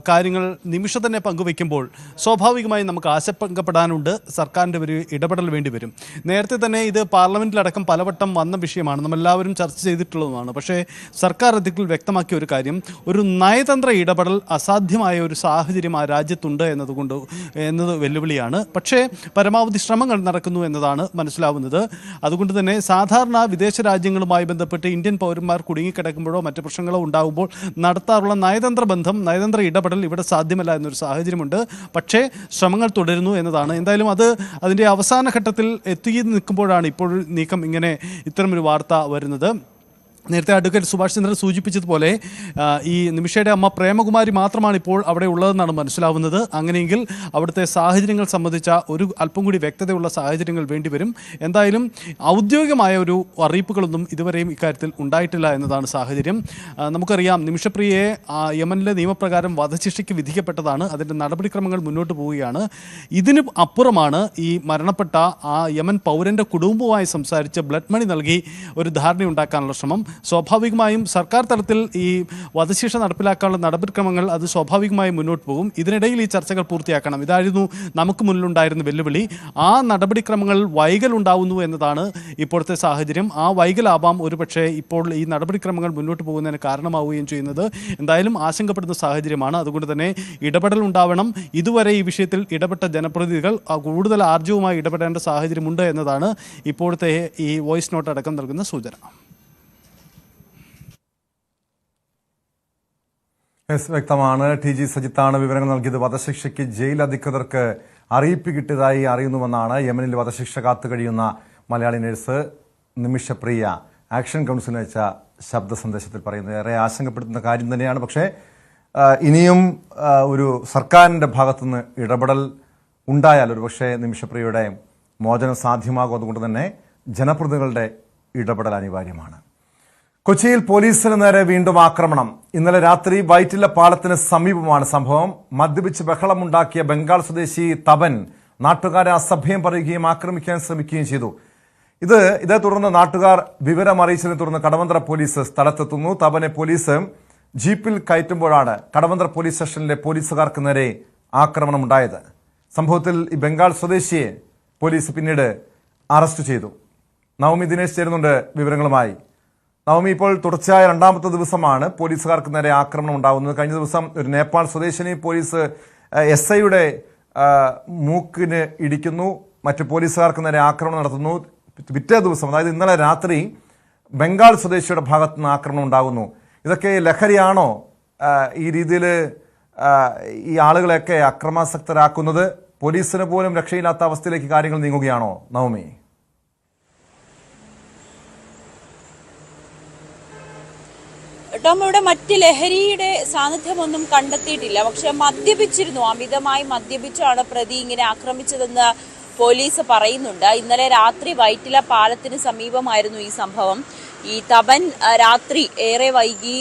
കാര്യങ്ങൾ നിമിഷം തന്നെ പങ്കുവയ്ക്കുമ്പോൾ സ്വാഭാവികമായും നമുക്ക് ആശങ്കപ്പെടാനുണ്ട്. സർക്കാരിൻ്റെ ഒരു ഇടപെടൽ വേണ്ടി വരും. നേരത്തെ തന്നെ ഇത് പാർലമെൻറ്റിലടക്കം പലവട്ടം വന്ന വിഷയമാണ്, നമ്മളെല്ലാവരും ചർച്ച ചെയ്തിട്ടുള്ളതുമാണ്. പക്ഷേ സർക്കാർ അധികൃതർ വ്യക്തമാക്കിയ ഒരു കാര്യം, ഒരു നയതന്ത്ര ഇടപെടൽ അസാധ്യമായ ഒരു സാഹചര്യം ആ രാജ്യത്തുണ്ട് എന്നത് വെല്ലുവിളിയാണ്. പക്ഷേ പരമാവധി ശ്രമങ്ങൾ നടക്കുന്നു എന്നതാണ് മനസ്സിലാവുന്നത്. അതുകൊണ്ട് തന്നെ സാധാരണ വിദേശ രാജ്യങ്ങളുമായി ബന്ധപ്പെട്ട് ഇന്ത്യൻ പൗരന്മാർ കുടുങ്ങിക്കിടക്കുമ്പോഴോ മറ്റ് പ്രശ്നങ്ങളോ ഉണ്ടാകുമ്പോൾ നടത്താറുള്ള നയതന്ത്ര ഇടപെടൽ ഇവിടെ സാധ്യമല്ല എന്നൊരു സാഹചര്യമുണ്ട്. പക്ഷേ ശ്രമങ്ങൾ തുടരുന്നു എന്നതാണ്. എന്തായാലും അതിൻ്റെ അവസാന ഘട്ടത്തിൽ എത്തി നിൽക്കുമ്പോഴാണ് ഇപ്പോൾ നീക്കം ഇത്തരമൊരു വാർത്ത വരുന്നത്. നേരത്തെ അഡ്വക്കേറ്റ് സുഭാഷ് ചന്ദ്രൻ സൂചിപ്പിച്ചതുപോലെ ഈ നിമിഷയുടെ അമ്മ പ്രേമകുമാരി മാത്രമാണ് ഇപ്പോൾ അവിടെ ഉള്ളതെന്നാണ് മനസ്സിലാവുന്നത്. അങ്ങനെയെങ്കിൽ അവിടുത്തെ സാഹചര്യങ്ങൾ സംബന്ധിച്ച ഒരു അല്പം കൂടി വ്യക്തതയുള്ള സാഹചര്യങ്ങൾ വേണ്ടിവരും. എന്തായാലും ഔദ്യോഗികമായ ഒരു അറിയിപ്പുകളൊന്നും ഇതുവരെയും ഇക്കാര്യത്തിൽ ഉണ്ടായിട്ടില്ല എന്നതാണ് സാഹചര്യം. നമുക്കറിയാം, നിമിഷപ്രിയയെ യമനിലെ നിയമപ്രകാരം വധശിക്ഷയ്ക്ക് വിധിക്കപ്പെട്ടതാണ്. അതിൻ്റെ നടപടിക്രമങ്ങൾ മുന്നോട്ട് പോവുകയാണ്. ഇതിന് അപ്പുറമാണ് ഈ മരണപ്പെട്ട ആ യമൻ പൗരൻ്റെ കുടുംബവുമായി സംസാരിച്ച് ബ്ലഡ് മണി നൽകി ഒരു ധാരണയുണ്ടാക്കാനുള്ള ശ്രമം. സ്വാഭാവികമായും സർക്കാർ തലത്തിൽ ഈ വധശിക്ഷ നടപ്പിലാക്കാനുള്ള നടപടിക്രമങ്ങൾ അത് സ്വാഭാവികമായും മുന്നോട്ട് പോകും. ഇതിനിടയിൽ ഈ ചർച്ചകൾ പൂർത്തിയാക്കണം. ഇതായിരുന്നു നമുക്ക് മുന്നിലുണ്ടായിരുന്ന വെല്ലുവിളി. ആ നടപടിക്രമങ്ങൾ വൈകലുണ്ടാവുന്നു എന്നതാണ് ഇപ്പോഴത്തെ സാഹചര്യം. ആ വൈകലാവാം ഒരുപക്ഷെ ഇപ്പോൾ ഈ നടപടിക്രമങ്ങൾ മുന്നോട്ട് പോകുന്നതിന് കാരണമാവുകയും ചെയ്യുന്നത്. എന്തായാലും ആശങ്കപ്പെടുന്ന സാഹചര്യമാണ്. അതുകൊണ്ട് തന്നെ ഇടപെടൽ ഉണ്ടാവണം. ഇതുവരെ ഈ വിഷയത്തിൽ ഇടപെട്ട ജനപ്രതിനിധികൾ കൂടുതൽ ആർജവുമായി ഇടപെടേണ്ട സാഹചര്യമുണ്ട് എന്നതാണ് ഇപ്പോഴത്തെ ഈ വോയിസ് നോട്ട് അടക്കം നൽകുന്ന സൂചന. വ്യക്തമാണ്. TG സജിത്താണ് വിവരങ്ങൾ നൽകിയത്. വധശിക്ഷയ്ക്ക് ജയിൽ അധികൃതർക്ക് അറിയിപ്പ് കിട്ടിയതായി അറിയുന്നുവെന്നാണ് യമനിൽ വധശിക്ഷ കാത്തു കഴിയുന്ന മലയാളി നഴ്സ് നിമിഷപ്രിയ ആക്ഷൻ കൗൺസിലിന് അയച്ച ശബ്ദ സന്ദേശത്തിൽ പറയുന്നത്. ഏറെ ആശങ്കപ്പെടുത്തുന്ന കാര്യം തന്നെയാണ്. പക്ഷേ ഇനിയും ഒരു സർക്കാരിൻ്റെ ഭാഗത്തുനിന്ന് ഇടപെടൽ ഉണ്ടായാൽ ഒരുപക്ഷെ നിമിഷപ്രിയയുടെ മോചനം സാധ്യമാകും. അതുകൊണ്ട് തന്നെ ജനപ്രതിനിധികളുടെ ഇടപെടൽ അനിവാര്യമാണ്. കൊച്ചിയിൽ പോലീസിന് നേരെ വീണ്ടും ആക്രമണം. ഇന്നലെ രാത്രി വൈറ്റില പാലത്തിന് സമീപമാണ് സംഭവം. മദ്യപിച്ച് ബഹളമുണ്ടാക്കിയ ബംഗാൾ സ്വദേശി തപൻ നാട്ടുകാരെ അസഭ്യം പറയുകയും ആക്രമിക്കാൻ ശ്രമിക്കുകയും ചെയ്തു. ഇതേ തുടർന്ന് നാട്ടുകാർ വിവരം അറിയിച്ചതിനെ തുടർന്ന് കടവന്ത്ര പോലീസ് സ്ഥലത്തെത്തുന്നു. തപനെ പോലീസ് ജീപ്പിൽ കയറ്റുമ്പോഴാണ് കടവന്ത്ര പോലീസ് സ്റ്റേഷനിലെ പോലീസുകാർക്ക് നേരെ ആക്രമണമുണ്ടായത്. സംഭവത്തിൽ ഈ ബംഗാൾ സ്വദേശിയെ പോലീസ് പിന്നീട് അറസ്റ്റ് ചെയ്തു. നവമി ദിനേശ് ചേരുന്നുണ്ട് വിവരങ്ങളുമായി. നവമി, ഇപ്പോൾ തുടർച്ചയായ രണ്ടാമത്തെ ദിവസമാണ് പോലീസുകാർക്ക് നേരെ ആക്രമണം ഉണ്ടാകുന്നത്. കഴിഞ്ഞ ദിവസം ഒരു നേപ്പാൾ സ്വദേശിനി പോലീസ് SIയുടെ മൂക്കിന് ഇടിക്കുന്നു, മറ്റു പോലീസുകാർക്ക് നേരെ ആക്രമണം നടത്തുന്നു. പിറ്റേ ദിവസം, അതായത് ഇന്നലെ രാത്രി ബംഗാൾ സ്വദേശിയുടെ ഭാഗത്തു നിന്ന് ആക്രമണം ഉണ്ടാകുന്നു. ഇതൊക്കെ ലഹരിയാണോ ഈ രീതിയിൽ ഈ ആളുകളെയൊക്കെ അക്രമാസക്തരാക്കുന്നത്? പോലീസിന് പോലും രക്ഷയില്ലാത്ത അവസ്ഥയിലേക്ക് കാര്യങ്ങൾ നീങ്ങുകയാണോ നവമി? ഇവിടെ മറ്റ് ലഹരിയുടെ സാന്നിധ്യമൊന്നും കണ്ടെത്തിയിട്ടില്ല. പക്ഷെ മദ്യപിച്ചിരുന്നു, അമിതമായി മദ്യപിച്ചാണ് പ്രതി ഇങ്ങനെ ആക്രമിച്ചതെന്ന് പോലീസ് പറയുന്നുണ്ട്. ഇന്നലെ രാത്രി വൈറ്റില പാലത്തിന് സമീപമായിരുന്നു ഈ സംഭവം. ഈ തപൻ രാത്രി ഏറെ വൈകി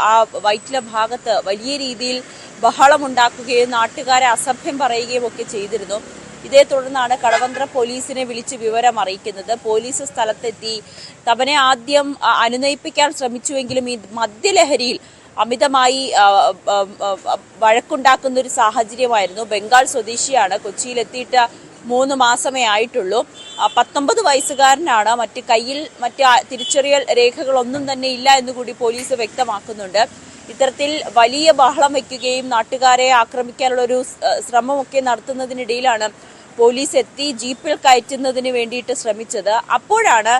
ആ വൈറ്റില ഭാഗത്ത് വലിയ രീതിയിൽ ബഹളമുണ്ടാക്കുകയും നാട്ടുകാരെ അസഭ്യം പറയുകയും ഒക്കെ ചെയ്തിരുന്നു. ഇതേ തുടർന്നാണ് കടവന്ത്ര പോലീസിനെ വിളിച്ച് വിവരം അറിയിക്കുന്നത്. പോലീസ് സ്ഥലത്തെത്തി തപനെ ആദ്യം അനുനയിപ്പിക്കാൻ ശ്രമിച്ചുവെങ്കിലും ഈ മദ്യലഹരിയിൽ അമിതമായി വഴക്കുണ്ടാക്കുന്ന ഒരു സാഹചര്യമായിരുന്നു. ബംഗാൾ സ്വദേശിയാണ്. കൊച്ചിയിലെത്തിയിട്ട് 3 മാസമേ ആയിട്ടുള്ളൂ. 19 വയസ്സുകാരനാണ്. കയ്യിൽ തിരിച്ചറിയൽ രേഖകളൊന്നും തന്നെ ഇല്ല എന്നുകൂടി പോലീസ് വ്യക്തമാക്കുന്നുണ്ട്. ഇത്തരത്തിൽ വലിയ ബഹളം വയ്ക്കുകയും നാട്ടുകാരെ ആക്രമിക്കാനുള്ള ഒരു ശ്രമമൊക്കെ നടത്തുന്നതിനിടയിലാണ് പോലീസ് എത്തി ജീപ്പിൽ കയറ്റുന്നതിന് വേണ്ടിയിട്ട് ശ്രമിച്ചത്. അപ്പോഴാണ്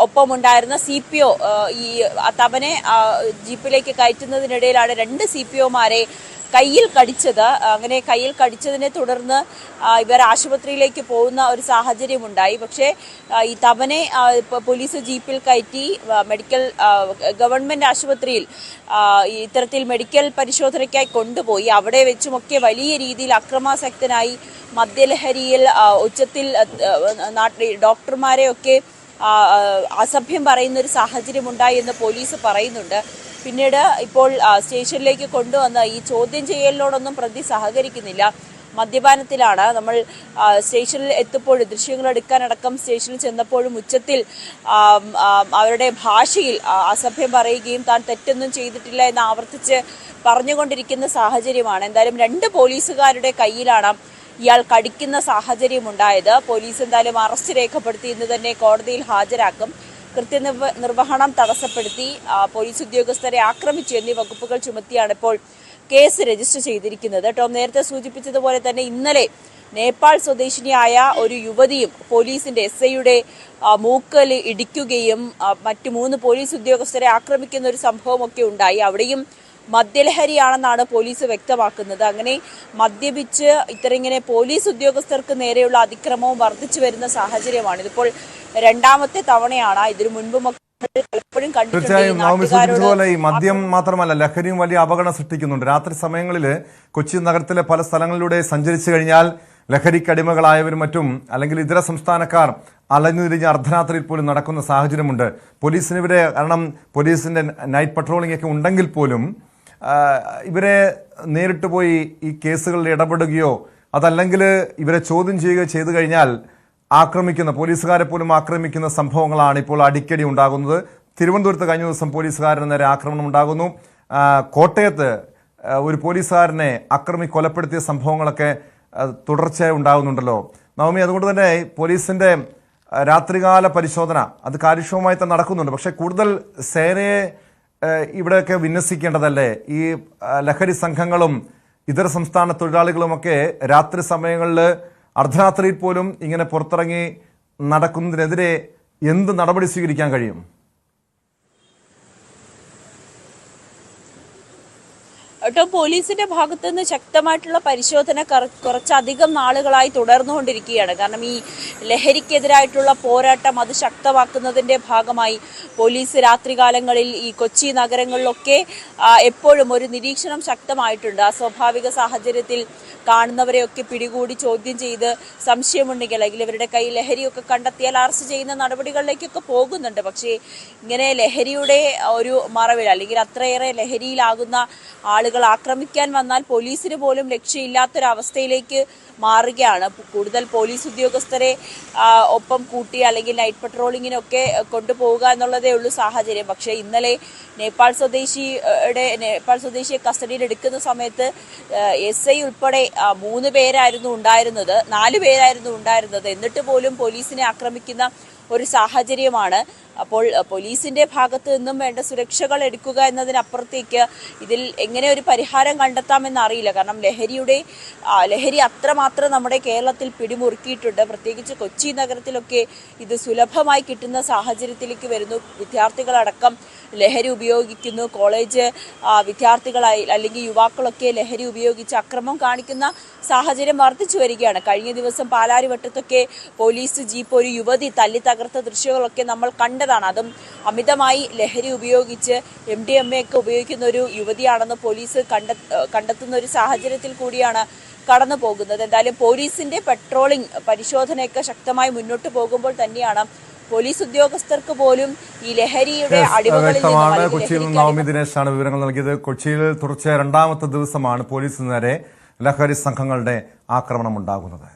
ഒപ്പമുണ്ടായിരുന്ന CPO ഈ തപനെ ജീപ്പിലേക്ക് കയറ്റുന്നതിനിടയിലാണ് 2 CPOമാരെ കയ്യിൽ കടിച്ചത്. അങ്ങനെ കയ്യിൽ കടിച്ചതിനെ തുടർന്ന് ഇവർ ആശുപത്രിയിലേക്ക് പോകുന്ന ഒരു സാഹചര്യമുണ്ടായി. പക്ഷേ ഈ തവനെ പോലീസ് ജീപ്പിൽ കയറ്റി ഗവൺമെന്റ് ആശുപത്രിയിൽ ഇത്തരത്തിൽ മെഡിക്കൽ പരിശോധനയ്ക്കായി കൊണ്ടുപോയി. അവിടെ വെച്ചുമൊക്കെ വലിയ രീതിയിൽ അക്രമാസക്തനായി മദ്യലഹരിയിൽ ഉച്ചത്തിൽ ഡോക്ടർമാരെയൊക്കെ അസഭ്യം പറയുന്ന ഒരു സാഹചര്യം ഉണ്ടായി എന്ന് പോലീസ് പറയുന്നുണ്ട്. പിന്നീട് ഇപ്പോൾ സ്റ്റേഷനിലേക്ക് കൊണ്ടുവന്ന ഈ ചോദ്യം ചെയ്യലിനോടൊന്നും പ്രതി സഹകരിക്കുന്നില്ല. മദ്യപാനത്തിലാണ്. നമ്മൾ സ്റ്റേഷനിൽ എത്തുമ്പോഴും ദൃശ്യങ്ങൾ എടുക്കാനടക്കം സ്റ്റേഷനിൽ ചെന്നപ്പോഴും ഉച്ചത്തിൽ അവരുടെ ഭാഷയിൽ അസഭ്യം പറയുകയും താൻ തെറ്റൊന്നും ചെയ്തിട്ടില്ല എന്ന് ആവർത്തിച്ച് പറഞ്ഞുകൊണ്ടിരിക്കുന്ന സാഹചര്യമാണ്. എന്തായാലും 2 പോലീസുകാരുടെ കയ്യിലാണ് ഇയാൾ കടിക്കുന്ന സാഹചര്യമുണ്ടായത്. പോലീസ് എന്തായാലും അറസ്റ്റ് രേഖപ്പെടുത്തി ഇന്ന് തന്നെ കോടതിയിൽ ഹാജരാക്കും. കൃത്യനിർവഹണം തടസ്സപ്പെടുത്തി പോലീസ് ഉദ്യോഗസ്ഥരെ ആക്രമിച്ചു എന്നീ വകുപ്പുകൾ ചുമത്തിയാണ് ഇപ്പോൾ കേസ് രജിസ്റ്റർ ചെയ്തിരിക്കുന്നത്. ടോം നേരത്തെ സൂചിപ്പിച്ചതുപോലെ തന്നെ ഇന്നലെ നേപ്പാൾ സ്വദേശിനിയായ ഒരു യുവതിയും പോലീസിന്റെ SIയുടെ മൂക്കൽ ഇടിക്കുകയും മറ്റു 3 പോലീസ് ഉദ്യോഗസ്ഥരെ ആക്രമിക്കുന്ന ഒരു സംഭവമൊക്കെ ഉണ്ടായി. അവിടെയും മദ്യലഹരിയാണെന്നാണ് പോലീസ് വ്യക്തമാക്കുന്നത്. അങ്ങനെ മദ്യപിച്ച് ഇങ്ങനെ പോലീസ് ഉദ്യോഗസ്ഥർക്ക് നേരെയുള്ള അതിക്രമവും വർദ്ധിച്ചു വരുന്ന സാഹചര്യമാണ്. ഇതിപ്പോൾ 2ാമത്തെ തവണയാണ്. ഇതിനു മുൻപും പലപ്പോഴും കണ്ടിട്ടുണ്ട്. ഈ മദ്യം മാത്രമല്ല, ലഹരിയും വലിയ അപകടം സൃഷ്ടിക്കുന്നുണ്ട്. രാത്രി സമയങ്ങളിൽ കൊച്ചി നഗരത്തിലെ പല സ്ഥലങ്ങളിലൂടെ സഞ്ചരിച്ചു കഴിഞ്ഞാൽ ലഹരിക്കടിമകളായവരും മറ്റും അല്ലെങ്കിൽ ഇതര സംസ്ഥാനക്കാർ അലഞ്ഞുതിരിഞ്ഞ് അർദ്ധരാത്രിയിൽ പോലും നടക്കുന്ന സാഹചര്യമുണ്ട്. പോലീസിനിവരെ, കാരണം പോലീസിന്റെ നൈറ്റ് പട്രോളിംഗ് ഒക്കെ ഉണ്ടെങ്കിൽ പോലും ഇവരെ നേരിട്ട് പോയി ഈ കേസുകളിൽ ഇടപെടുകയോ അതല്ലെങ്കിൽ ഇവരെ ചോദ്യം ചെയ്യുകയോ ചെയ്തു കഴിഞ്ഞാൽ പോലീസുകാരെ പോലും ആക്രമിക്കുന്ന സംഭവങ്ങളാണ് ഇപ്പോൾ അടിക്കടി ഉണ്ടാകുന്നത്. തിരുവനന്തപുരത്ത് കഴിഞ്ഞ ദിവസം പോലീസുകാരന് നേരെ ആക്രമണം ഉണ്ടാകുന്നു. കോട്ടയത്ത് ഒരു പോലീസുകാരനെ കൊലപ്പെടുത്തിയ സംഭവങ്ങളൊക്കെ തുടർച്ചയായി ഉണ്ടാകുന്നുണ്ടല്ലോ നവമി. അതുകൊണ്ട് തന്നെ പോലീസിന്റെ രാത്രികാല പരിശോധന അത് കാര്യക്ഷമമായി തന്നെ നടക്കുന്നുണ്ട്. പക്ഷെ കൂടുതൽ സേനയെ ഇവിടെയൊക്കെ വിന്യസിക്കേണ്ടതല്ലേ? ഈ ലഹരി സംഘങ്ങളും ഇതര സംസ്ഥാന തൊഴിലാളികളുമൊക്കെ രാത്രി സമയങ്ങളിൽ അർദ്ധരാത്രിയിൽ പോലും ഇങ്ങനെ പുറത്തിറങ്ങി നടക്കുന്നതിനെതിരെ എന്ത് നടപടി സ്വീകരിക്കാൻ കഴിയും? പോലീസിന്റെ ഭാഗത്തു നിന്ന് ശക്തമായിട്ടുള്ള പരിശോധന കുറച്ചധികം നാളുകളായി തുടർന്നുകൊണ്ടിരിക്കുകയാണ്. കാരണം ഈ ലഹരിക്കെതിരായിട്ടുള്ള പോരാട്ടം അത് ശക്തമാക്കുന്നതിന്റെ ഭാഗമായി പോലീസ് രാത്രികാലങ്ങളിൽ ഈ കൊച്ചി നഗരങ്ങളിലൊക്കെ എപ്പോഴും ഒരു നിരീക്ഷണം ശക്തമായിട്ടുണ്ട്. അസ്വാഭാവിക സാഹചര്യത്തിൽ കാണുന്നവരെയൊക്കെ പിടികൂടി ചോദ്യം ചെയ്ത് സംശയമുണ്ടെങ്കിൽ അല്ലെങ്കിൽ ഇവരുടെ കയ്യിൽ ലഹരിയൊക്കെ കണ്ടെത്തിയാൽ അറസ്റ്റ് ചെയ്യുന്ന നടപടികളിലേക്കൊക്കെ പോകുന്നുണ്ട്. പക്ഷേ ഇങ്ങനെ ലഹരിയുടെ ഒരു മറവിൽ അല്ലെങ്കിൽ അത്രയേറെ ലഹരിയിലാകുന്ന ആളുകൾ ആക്രമിക്കാൻ വന്നാൽ പോലീസിന് പോലും ലക്ഷ്യമില്ലാത്തൊരവസ്ഥയിലേക്ക് മാറുകയാണ്. കൂടുതൽ പോലീസ് ഉദ്യോഗസ്ഥരെ ഒപ്പം കൂട്ടി അല്ലെങ്കിൽ നൈറ്റ് പട്രോളിങ്ങിനൊക്കെ കൊണ്ടുപോവുക എന്നുള്ളതേ ഉള്ളൂ സാഹചര്യം. പക്ഷേ ഇന്നലെ നേപ്പാൾ സ്വദേശിയെ കസ്റ്റഡിയിൽ എടുക്കുന്ന സമയത്ത് SI ഉൾപ്പെടെ 3 പേരായിരുന്നു ഉണ്ടായിരുന്നത്, 4 പേരായിരുന്നു ഉണ്ടായിരുന്നത്. എന്നിട്ട് പോലും പോലീസിനെ ആക്രമിക്കുന്ന ഒരു സാഹചര്യമാണ്. അപ്പോൾ പോലീസിന്റെ ഭാഗത്ത് നിന്നും വേണ്ട സുരക്ഷകൾ എടുക്കുക എന്നതിനപ്പുറത്തേക്ക് ഇതിൽ എങ്ങനെ ഒരു പരിഹാരം കണ്ടെത്താമെന്ന് അറിയില്ല. കാരണം ലഹരി അത്രമാത്രം നമ്മുടെ കേരളത്തിൽ പിടിമുറുക്കിയിട്ടുണ്ട്. പ്രത്യേകിച്ച് കൊച്ചി നഗരത്തിലൊക്കെ ഇത് സുലഭമായി കിട്ടുന്ന സാഹചര്യത്തിലേക്ക് വരുന്നു. വിദ്യാർത്ഥികളടക്കം ലഹരി ഉപയോഗിക്കുന്നു. കോളേജ് വിദ്യാർത്ഥികളായി അല്ലെങ്കിൽ യുവാക്കളൊക്കെ ലഹരി ഉപയോഗിച്ച് അക്രമം കാണിക്കുന്ന സാഹചര്യം വർദ്ധിച്ചു വരികയാണ്. കഴിഞ്ഞ ദിവസം പാലാരിവട്ടത്തൊക്കെ പോലീസ് ജീപ്പ് ഒരു യുവതി തല്ലി തകർത്ത ദൃശ്യങ്ങളൊക്കെ നമ്മൾ കണ്ടതാണ്. അതും അമിതമായി ലഹരി ഉപയോഗിച്ച് MDMA ഒക്കെ ഉപയോഗിക്കുന്ന ഒരു യുവതിയാണെന്ന് പോലീസ് കണ്ടെത്തുന്ന ഒരു സാഹചര്യത്തിൽ കൂടിയാണ് കടന്നു പോകുന്നത്. എന്തായാലും പോലീസിന്റെ പെട്രോളിംഗ് പരിശോധനയൊക്കെ ശക്തമായി മുന്നോട്ട് പോകുമ്പോൾ തന്നെയാണ് പോലീസ് ഉദ്യോഗസ്ഥർക്ക് പോലും ഈ ലഹരിയുടെ അടിമകളിൽ കൊച്ചിയിൽ നവമി ദിനേശാണ് വിവരങ്ങൾ നൽകിയത്. കൊച്ചിയിൽ തുടർച്ചയായ 2ാമത്തെ ദിവസമാണ് പോലീസിന് നേരെ ലഹരി സംഘങ്ങളുടെ ആക്രമണം ഉണ്ടാകുന്നത്.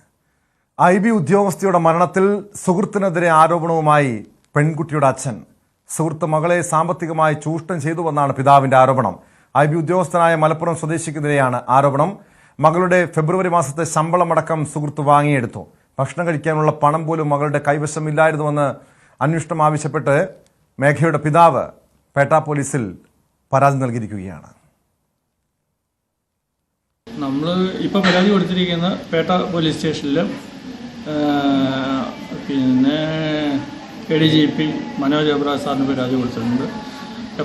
IB ഉദ്യോഗസ്ഥയുടെ മരണത്തിൽ സുഹൃത്തിനെതിരെ ആരോപണവുമായി പെൺകുട്ടിയുടെ അച്ഛൻ. സുഹൃത്ത് മകളെ സാമ്പത്തികമായി ചൂഷണം ചെയ്തുവെന്നാണ് പിതാവിന്റെ ആരോപണം. IB ഉദ്യോഗസ്ഥനായ മലപ്പുറം സ്വദേശിക്കെതിരെയാണ് ആരോപണം. മകളുടെ ഫെബ്രുവരി മാസത്തെ ശമ്പളമടക്കം സുഹൃത്ത് വാങ്ങിയെടുത്തു. ഭക്ഷണം കഴിക്കാനുള്ള പണം പോലും മകളുടെ കൈവശമില്ലായിരുന്നുവെന്ന് അന്വേഷണം ആവശ്യപ്പെട്ട് മേഘയുടെ പിതാവ് പേട്ട പോലീസിൽ പരാതി നൽകിയിരിക്കുകയാണ്. നമ്മൾ ഇപ്പോൾ പരാതി കൊടുത്തിരിക്കുന്ന പേട്ട പോലീസ് സ്റ്റേഷനിലും പിന്നെ ADGP മനോജ് എബ്രാസ് സാറിന് പരാതി കൊടുത്തിട്ടുണ്ട്.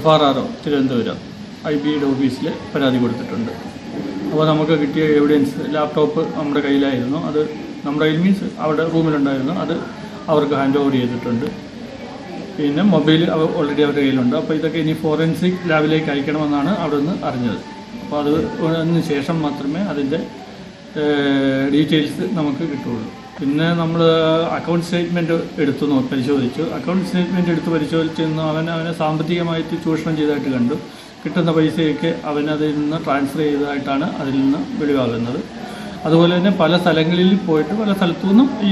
FRRO തിരുവനന്തപുരം IBയുടെ ഓഫീസിൽ പരാതി കൊടുത്തിട്ടുണ്ട്. അപ്പോൾ നമുക്ക് കിട്ടിയ എവിഡൻസ് ലാപ്ടോപ്പ് നമ്മുടെ കയ്യിലായിരുന്നു. അത് നമ്മുടെ കയ്യിൽ മീൻസ് അവിടെ റൂമിലുണ്ടായിരുന്നു. അത് അവർക്ക് ഹാൻഡ് ഓവർ ചെയ്തിട്ടുണ്ട്. പിന്നെ മൊബൈൽ ഓൾറെഡി അവരുടെ കയ്യിലുണ്ട്. അപ്പോൾ ഇതൊക്കെ ഇനി ഫോറൻസിക് ലാബിലേക്ക് അയക്കണമെന്നാണ് അവിടെ നിന്ന് അറിഞ്ഞത്. അപ്പോൾ അതിന് ശേഷം മാത്രമേ അതിൻ്റെ ഡീറ്റെയിൽസ് നമുക്ക് കിട്ടുകയുള്ളൂ. പിന്നെ നമ്മൾ അക്കൗണ്ട് സ്റ്റേറ്റ്മെൻറ്റ് പരിശോധിച്ചു. അക്കൗണ്ട് സ്റ്റേറ്റ്മെൻറ്റ് എടുത്ത് പരിശോധിച്ചെന്ന് അവനെ സാമ്പത്തികമായിട്ട് ചൂഷണം ചെയ്തതായിട്ട് കണ്ടു. കിട്ടുന്ന പൈസയൊക്കെ അവനതിൽ നിന്ന് ട്രാൻസ്ഫർ ചെയ്തതായിട്ടാണ് അതിൽ നിന്ന് വെളിവാകുന്നത്. അതുപോലെ തന്നെ പല സ്ഥലങ്ങളിൽ പോയിട്ട് പല സ്ഥലത്തു നിന്നും ഈ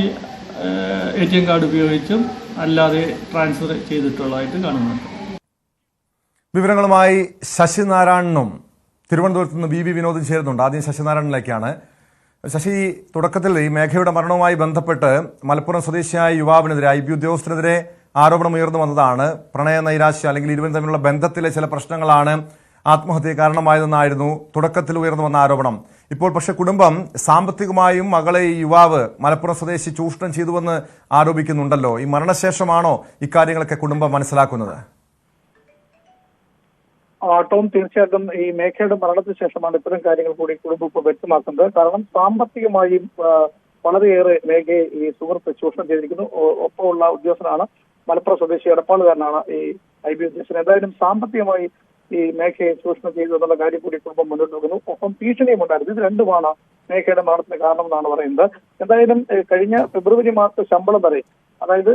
ATM കാർഡ് ഉപയോഗിച്ചും അല്ലാതെ ട്രാൻസ്ഫർ ചെയ്തിട്ടുള്ളതായിട്ട് കാണുന്നുണ്ട്. വിവരങ്ങളുമായി ശശിനാരായണനും തിരുവനന്തപുരത്ത് നിന്ന് BB വിനോദും ചേരുന്നുണ്ട്. ആദ്യം ശശിനാരായണനിലേക്കാണ്. ശശി, തുടക്കത്തിൽ ഈ മേഘയുടെ മരണവുമായി ബന്ധപ്പെട്ട് മലപ്പുറം സ്വദേശിയായ യുവാവിനെതിരെ IB ഉദ്യോഗസ്ഥനെതിരെ ആരോപണം ഉയർന്നു വന്നതാണ്. പ്രണയ നൈരാശ്യം അല്ലെങ്കിൽ ഇരുവരും തമ്മിലുള്ള ബന്ധത്തിലെ ചില പ്രശ്നങ്ങളാണ് ആത്മഹത്യ കാരണമായതെന്നായിരുന്നു തുടക്കത്തിൽ ഉയർന്നു വന്ന ആരോപണം. ഇപ്പോൾ പക്ഷേ കുടുംബം സാമ്പത്തികമായും മകളെ ഈ യുവാവ് മലപ്പുറം സ്വദേശി ചൂഷണം ചെയ്തുവെന്ന് ആരോപിക്കുന്നുണ്ടല്ലോ. ഈ മരണശേഷമാണോ ഇക്കാര്യങ്ങളൊക്കെ കുടുംബം മനസ്സിലാക്കുന്നത്? ടോം, തീർച്ചയായിട്ടും ഈ മേഘയുടെ മരണത്തിന് ശേഷമാണ് ഇത്തരം കാര്യങ്ങൾ കൂടി കുടുംബം ഇപ്പോൾ വ്യക്തമാക്കുന്നത്. കാരണം സാമ്പത്തികമായും വളരെയേറെ മേഘയെ ഈ സുഹൃത്ത് ചൂഷണം ചെയ്തിരിക്കുന്നു. ഒപ്പമുള്ള ഉദ്യോഗസ്ഥനാണ് മലപ്പുറം സ്വദേശി എടപ്പാളുകാരനാണ് ഈ IB ഉദ്യോഗസ്ഥൻ. എന്തായാലും സാമ്പത്തികമായി ഈ മേഘയെ ചൂഷണം ചെയ്തു എന്നുള്ള കാര്യം കൂടി കുടുംബം മുന്നോട്ട് വെക്കുന്നു. ഒപ്പം ഭീഷണിയും ഉണ്ടായിരുന്നു. ഇത് രണ്ടുമാണ് മേഘയുടെ മരണത്തിന് കാരണമെന്നാണ് പറയുന്നത്. എന്തായാലും കഴിഞ്ഞ ഫെബ്രുവരി മാസത്തെ ശമ്പളം വരെ, അതായത്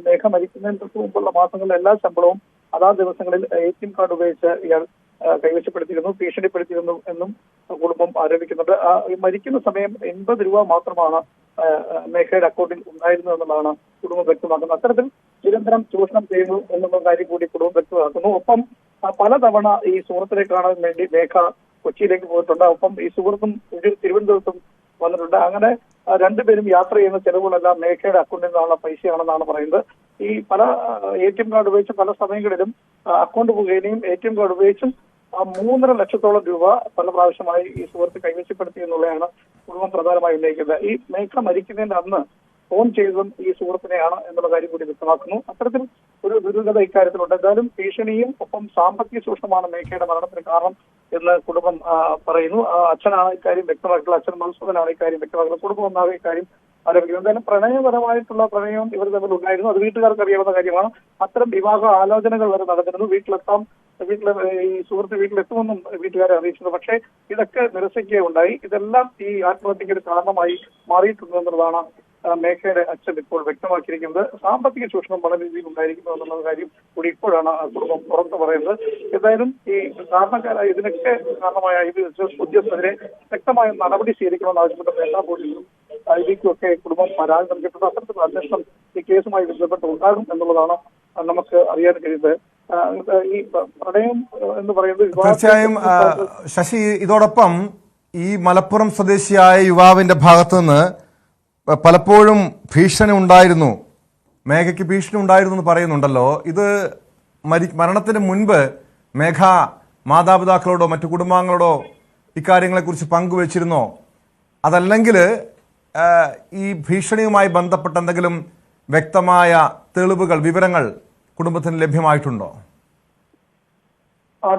മേഘ മരിക്കുന്നതിന് തൊട്ട് മുമ്പുള്ള മാസങ്ങളിലെ എല്ലാ ശമ്പളവും അതാ ദിവസങ്ങളിൽ ATM കാർഡ് ഉപയോഗിച്ച് ഇയാൾ കൈവശപ്പെടുത്തിയിരുന്നു, ഭീഷണിപ്പെടുത്തിയിരുന്നു എന്നും കുടുംബം ആരോപിക്കുന്നുണ്ട്. മരിക്കുന്ന സമയം 80 രൂപ മാത്രമാണ് മേഘയുടെ അക്കൗണ്ടിൽ ഉണ്ടായിരുന്നു എന്നുള്ളതാണ് കുടുംബം വ്യക്തമാക്കുന്നത്. അത്തരത്തിൽ നിരന്തരം ചൂഷണം ചെയ്യുന്നു എന്നുള്ള കാര്യം കൂടി കുടുംബം വ്യക്തമാക്കുന്നു. ഒപ്പം പലതവണ ഈ സുഹൃത്തിനെ കാണാൻ വേണ്ടി മേഘ കൊച്ചിയിലേക്ക് പോയിട്ടുണ്ട്. ഒപ്പം ഈ സുഹൃത്തും തിരുവനന്തപുരത്തും വന്നിട്ടുണ്ട്. അങ്ങനെ രണ്ടുപേരും യാത്ര ചെയ്യുന്ന ചെലവുകളെല്ലാം മേഘയുടെ അക്കൗണ്ടിൽ നിന്നുള്ള പൈസയാണെന്നാണ് പറയുന്നത്. ഈ പല ATM കാർഡ് ഉപയോഗിച്ച് പല സമയങ്ങളിലും അക്കൗണ്ട് മുഖേനയും ATM കാർഡ് ഉപയോഗിച്ചും 3.5 ലക്ഷത്തോളം രൂപ പല പ്രാവശ്യമായി ഈ സുഹൃത്ത് കൈവശപ്പെടുത്തി എന്നുള്ളതാണ് കുടുംബം പ്രധാനമായി ഉന്നയിക്കുന്നത്. ഈ മേഘ മരിക്കുന്നതിന്റെ അന്ന് ഫോൺ ചെയ്തതും ഈ സുഹൃത്തിനെയാണ് എന്നുള്ള കാര്യം കൂടി വ്യക്തമാക്കുന്നു. അത്തരത്തിൽ ഒരു ദുരൂഹത ഇക്കാര്യത്തിലുണ്ട്. എന്തായാലും ഭീഷണിയും ഒപ്പം സാമ്പത്തിക ചൂഷണമാണ് മേഘയുടെ മരണത്തിന് കാരണം എന്ന് കുടുംബം പറയുന്നു. അച്ഛനാണ് ഇക്കാര്യം വ്യക്തമാക്കിയിട്ടുള്ളത്. അച്ഛൻ മധുസൂദനാണ് ഇക്കാര്യം വ്യക്തമാക്കുന്നത്. കുടുംബം ഒന്നാകെ ഇക്കാര്യം ആരോപിക്കുന്നത്. എന്തായാലും പ്രണയപരമായിട്ടുള്ള പ്രണയവും ഇവർ തമ്മിൽ ഉണ്ടായിരുന്നു. അത് വീട്ടുകാർക്ക് അറിയാവുന്ന കാര്യമാണ്. അത്തരം വിവാഹ ആലോചനകൾ വരെ നടന്നിരുന്നു. വീട്ടിൽ ഈ സുഹൃത്ത് വീട്ടിലെത്തുമെന്നും വീട്ടുകാരെ അറിയിച്ചത്. പക്ഷേ ഇതൊക്കെ നിരസിക്കുകയുണ്ടായി. ഇതെല്ലാം ഈ ആത്മഹത്യക്ക് ഒരു കാരണമായി മാറിയിട്ടുണ്ട് എന്നുള്ളതാണ് മേഘയുടെ അച്ഛൻ ഇപ്പോൾ വ്യക്തമാക്കിയിരിക്കുന്നത്. സാമ്പത്തിക ചൂഷണം വളരെ രീതിയിൽ ഉണ്ടായിരിക്കുന്നു എന്നുള്ള കാര്യം കൂടി ഇപ്പോഴാണ് കുടുംബം പുറത്തു പറയുന്നത്. എന്തായാലും ഈ കാരണക്കാരായ ഇതിനൊക്കെ കാരണമായ IB ഉദ്യോഗസ്ഥരെ ശക്തമായ നടപടി സ്വീകരിക്കണമെന്ന് ആവശ്യപ്പെട്ട പേട്ടാ പോലീസും IBക്കും ഒക്കെ കുടുംബം പരാതി നൽകിയിട്ടുണ്ട്. അത്തരത്തിലുള്ള അന്വേഷണം ഈ കേസുമായി ബന്ധപ്പെട്ട് ഉണ്ടാകും എന്നുള്ളതാണ് നമുക്ക് അറിയാൻ കഴിയുന്നത്. ഈ പ്രണയം എന്ന് പറയുന്നത് തീർച്ചയായും ശശി, ഇതോടൊപ്പം ഈ മലപ്പുറം സ്വദേശിയായ യുവാവിന്റെ ഭാഗത്തു നിന്ന് പലപ്പോഴും ഭീഷണി ഉണ്ടായിരുന്നു, മേഘയ്ക്ക് ഭീഷണി ഉണ്ടായിരുന്നു എന്ന് പറയുന്നുണ്ടല്ലോ. ഇത് മരണത്തിന് മുൻപ് മേഘ മാതാപിതാക്കളോടോ മറ്റു കുടുംബാംഗങ്ങളോടോ ഇക്കാര്യങ്ങളെക്കുറിച്ച് പങ്കുവച്ചിരുന്നോ? അതല്ലെങ്കിൽ ഈ ഭീഷണിയുമായി ബന്ധപ്പെട്ട എന്തെങ്കിലും വ്യക്തമായ തെളിവുകൾ, വിവരങ്ങൾ കുടുംബത്തിന് ലഭ്യമായിട്ടുണ്ടോ?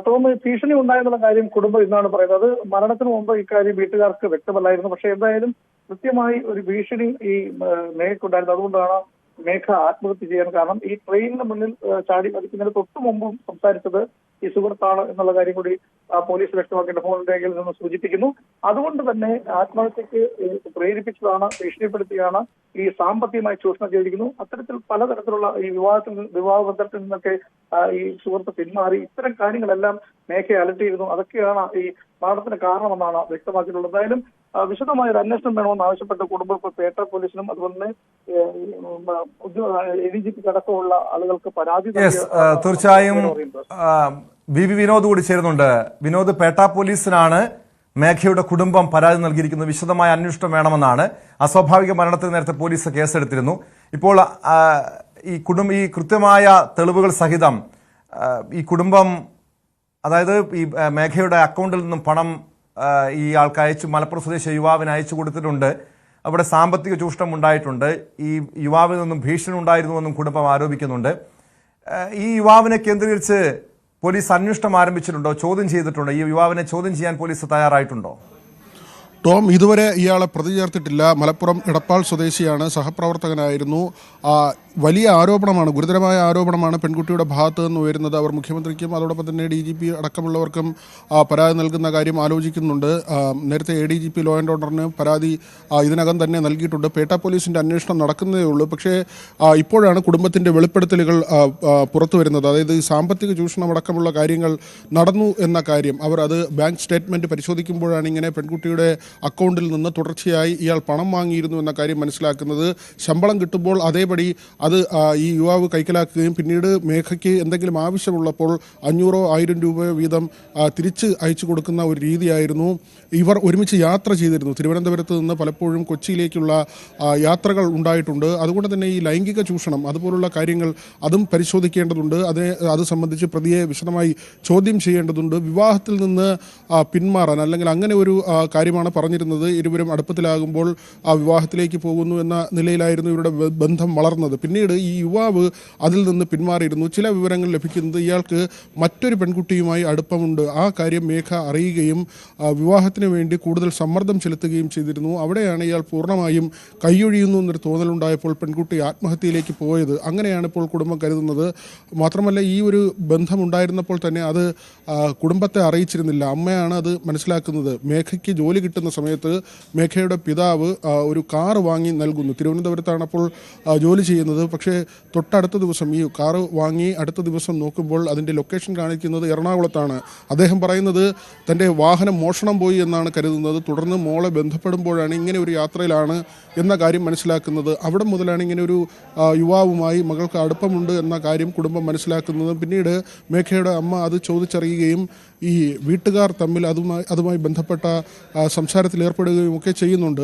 ടോം, ഭീഷണി ഉണ്ടായെന്നുള്ള കാര്യം കുടുംബം ഇന്നാണ് പറയുന്നത്. മരണത്തിന് മുമ്പ് ഇക്കാര്യം വീട്ടുകാർക്ക് വ്യക്തമല്ലായിരുന്നു. പക്ഷെ എന്തായാലും കൃത്യമായി ഒരു ഭീഷണി ഈ മേഘക്കുണ്ടായിരുന്നു. അതുകൊണ്ടാണ് മേഘ ആത്മഹത്യ ചെയ്യാൻ കാരണം. ഈ ട്രെയിനിന് മുന്നിൽ ചാടി മരിക്കുന്നതിന് തൊട്ടു മുമ്പും സംസാരിച്ചത് ഈ സുഹൃത്താണ് എന്നുള്ള കാര്യം കൂടി പോലീസ് വ്യക്തമാക്കേണ്ട ഫോൺ രേഖയിൽ നിന്ന് സൂചിപ്പിക്കുന്നു. അതുകൊണ്ട് തന്നെ ആത്മഹത്യക്ക് പ്രേരിപ്പിച്ചതാണ്, ഭീഷണിപ്പെടുത്തിയാണ്, ഈ സാമ്പത്തികമായി ചൂഷണം ചെയ്തിരിക്കുന്നു. അത്തരത്തിൽ പലതരത്തിലുള്ള ഈ വിവാഹ ബന്ധത്തിൽ നിന്നൊക്കെ ഈ സുഹൃത്ത് പിന്മാറി. ഇത്തരം കാര്യങ്ങളെല്ലാം മേഘയെ അലട്ടിയിരുന്നു. അതൊക്കെയാണ് ഈ മരണത്തിന് കാരണമെന്നാണ് വ്യക്തമാക്കിയിട്ടുള്ളത്. എന്തായാലും വിശദമായ ഒരു അന്വേഷണം വേണമെന്ന് ആവശ്യപ്പെട്ട കുടുംബം ഇപ്പോൾ പേട്ട പോലീസിനും അതുപോലെ തന്നെ ADGP അടക്കമുള്ള ആളുകൾക്ക് പരാതി. തീർച്ചയായും BB വിനോദ് കൂടി ചേരുന്നുണ്ട്. വിനോദ്, പേട്ട പോലീസിനാണ് മേഘയുടെ കുടുംബം പരാതി നൽകിയിരിക്കുന്നത്. വിശദമായ അന്വേഷണം വേണമെന്നാണ്. അസ്വാഭാവിക മരണത്തിന് നേരത്തെ പോലീസ് കേസെടുത്തിരുന്നു. ഇപ്പോൾ ഈ കൃത്യമായ തെളിവുകൾ സഹിതം ഈ കുടുംബം, അതായത് ഈ മേഘയുടെ അക്കൗണ്ടിൽ നിന്നും പണം ഈ ആൾക്ക് മലപ്പുറം സ്വദേശി യുവാവിന് അയച്ചു കൊടുത്തിട്ടുണ്ട്. അവിടെ സാമ്പത്തിക ചൂഷണം ഉണ്ടായിട്ടുണ്ട്. ഈ യുവാവിൽ നിന്നും ഭീഷണി ഉണ്ടായിരുന്നുവെന്നും കുടുംബം ആരോപിക്കുന്നുണ്ട്. ഈ യുവാവിനെ കേന്ദ്രീകരിച്ച് പോലീസ് അന്വേഷണം ആരംഭിച്ചിട്ടുണ്ടോ? ചോദ്യം ചെയ്തിട്ടുണ്ടോ? ഈ യുവാവിനെ ചോദ്യം ചെയ്യാൻ പോലീസ് തയ്യാറായിട്ടുണ്ടോ? ടോം, ഇതുവരെ ഇയാളെ പ്രതി ചേർത്തിട്ടില്ല. മലപ്പുറം എടപ്പാൾ സ്വദേശിയാണ്, സഹപ്രവർത്തകനായിരുന്നു. വലിയ ആരോപണമാണ്, ഗുരുതരമായ ആരോപണമാണ് പെൺകുട്ടിയുടെ ഭാഗത്ത് നിന്ന് ഉയരുന്നത്. അവർ മുഖ്യമന്ത്രിക്കും അതോടൊപ്പം തന്നെ DGP അടക്കമുള്ളവർക്കും പരാതി നൽകുന്ന കാര്യം ആലോചിക്കുന്നുണ്ട്. നേരത്തെ ADGP ലോ ആൻഡ് ഓർഡറിന് പരാതി ഇതിനകം തന്നെ നൽകിയിട്ടുണ്ട്. പേട്ട പോലീസിൻ്റെ അന്വേഷണം നടക്കുന്നതേ ഉള്ളൂ. പക്ഷേ ഇപ്പോഴാണ് കുടുംബത്തിൻ്റെ വെളിപ്പെടുത്തലുകൾ പുറത്തു വരുന്നത്. അതായത് സാമ്പത്തിക ചൂഷണം അടക്കമുള്ള കാര്യങ്ങൾ നടന്നു എന്ന കാര്യം അവർ അത് ബാങ്ക് സ്റ്റേറ്റ്മെൻറ്റ് പരിശോധിക്കുമ്പോഴാണ് ഇങ്ങനെ പെൺകുട്ടിയുടെ അക്കൗണ്ടിൽ നിന്ന് തുടർച്ചയായി ഇയാൾ പണം വാങ്ങിയിരുന്നു എന്ന കാര്യം മനസ്സിലാക്കുന്നത്. ശമ്പളം കിട്ടുമ്പോൾ അതേപടി അത് ഈ യുവാവ് കൈക്കലാക്കുകയും പിന്നീട് മേഘയ്ക്ക് എന്തെങ്കിലും ആവശ്യമുള്ളപ്പോൾ 500-1000 രൂപ വീതം തിരിച്ച് അയച്ചു കൊടുക്കുന്ന ഒരു രീതിയായിരുന്നു. ഇവർ ഒരുമിച്ച് യാത്ര ചെയ്തിരുന്നു. തിരുവനന്തപുരത്ത് നിന്ന് പലപ്പോഴും കൊച്ചിയിലേക്കുള്ള യാത്രകൾ ഉണ്ടായിട്ടുണ്ട്. അതുകൊണ്ട് തന്നെ ഈ ലൈംഗിക ചൂഷണം അതുപോലുള്ള കാര്യങ്ങൾ അതും പരിശോധിക്കേണ്ടതുണ്ട്. അത് സംബന്ധിച്ച് പ്രതിയെ വിശദമായി ചോദ്യം ചെയ്യേണ്ടതുണ്ട്. വിവാഹത്തിൽ നിന്ന് പിന്മാറാൻ അല്ലെങ്കിൽ അങ്ങനെ ഒരു കാര്യമാണ് പറഞ്ഞിരുന്നത്. ഇരുവരും അടുപ്പത്തിലാകുമ്പോൾ വിവാഹത്തിലേക്ക് പോകുന്നു എന്ന നിലയിലായിരുന്നു ഇവരുടെ ബന്ധം വളർന്നത്. പിന്നീട് ഈ യുവാവ് അതിൽ നിന്ന് പിന്മാറിയിരുന്നു. ചില വിവരങ്ങൾ ലഭിക്കുന്നത് ഇയാൾക്ക് മറ്റൊരു പെൺകുട്ടിയുമായി അടുപ്പമുണ്ട്. ആ കാര്യം മേഘ അറിയുകയും വിവാഹത്തിന് വേണ്ടി കൂടുതൽ സമ്മർദ്ദം ചെലുത്തുകയും ചെയ്തിരുന്നു. അവിടെയാണ് ഇയാൾ പൂർണ്ണമായും കൈയൊഴിയുന്നു എന്നൊരു തോന്നലുണ്ടായപ്പോൾ പെൺകുട്ടി ആത്മഹത്യയിലേക്ക് പോയത്. അങ്ങനെയാണ് ഇപ്പോൾ കുടുംബം കരുതുന്നത്. മാത്രമല്ല ഈ ഒരു ബന്ധമുണ്ടായിരുന്നപ്പോൾ തന്നെ അത് കുടുംബത്തെ അറിയിച്ചിരുന്നില്ല. അമ്മയാണ് അത് മനസ്സിലാക്കുന്നത്. മേഘയ്ക്ക് ജോലി കിട്ടുന്ന സമയത്ത് മേഘയുടെ പിതാവ് ഒരു കാറ് വാങ്ങി നൽകുന്നു. തിരുവനന്തപുരത്താണ് അപ്പോൾ ജോലി ചെയ്യുന്നത്. പക്ഷേ തൊട്ടടുത്ത ദിവസം ഈ കാറ് വാങ്ങി അടുത്ത ദിവസം നോക്കുമ്പോൾ അതിൻ്റെ ലൊക്കേഷൻ കാണിക്കുന്നത് എറണാകുളത്താണ്. അദ്ദേഹം പറയുന്നത് തൻ്റെ വാഹനം മോഷണം പോയി എന്നാണ് കരുതുന്നത്. തുടർന്ന് മോളെ ബന്ധപ്പെടുമ്പോഴാണ് ഇങ്ങനെ ഒരു യാത്രയിലാണ് എന്ന കാര്യം മനസ്സിലാക്കുന്നത്. അവിടെ മുതലാണ് ഇങ്ങനെ ഒരു യുവാവുമായി മകൾക്ക് അടുപ്പമുണ്ട് എന്ന കാര്യം കുടുംബം മനസ്സിലാക്കുന്നത്. പിന്നീട് മേഘയുടെ അമ്മ അത് ചോദിച്ചറിയുകയും ഈ വീട്ടുകാർ തമ്മിൽ അതുമായി ബന്ധപ്പെട്ട സംസാരത്തിൽ ഏർപ്പെടുകയും ഒക്കെ ചെയ്യുന്നുണ്ട്.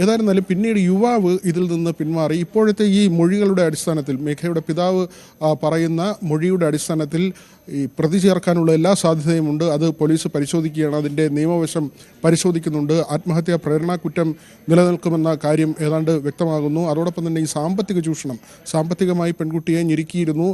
ഏതായിരുന്നാലും പിന്നീട് യുവാവ് ഇതിൽ നിന്ന് പിന്മാറി. ഇപ്പോഴത്തെ ഈ മൊഴികളുടെ അടിസ്ഥാനത്തിൽ മേഘയുടെ പിതാവ് പറയുന്ന മൊഴിയുടെ അടിസ്ഥാനത്തിൽ ഈ പ്രതി ചേർക്കാനുള്ള എല്ലാ സാധ്യതയുമുണ്ട്. അത് പോലീസ് പരിശോധിക്കുകയാണ്. അതിൻ്റെ നിയമവശം പരിശോധിക്കുന്നുണ്ട്. ആത്മഹത്യാ പ്രേരണാ കുറ്റം നിലനിൽക്കുമെന്ന കാര്യം ഏതാണ്ട് വ്യക്തമാകുന്നു. അതോടൊപ്പം തന്നെ ഈ സാമ്പത്തിക ചൂഷണം, സാമ്പത്തികമായി പെൺകുട്ടിയെ ഞെരുക്കിയിരുന്നു,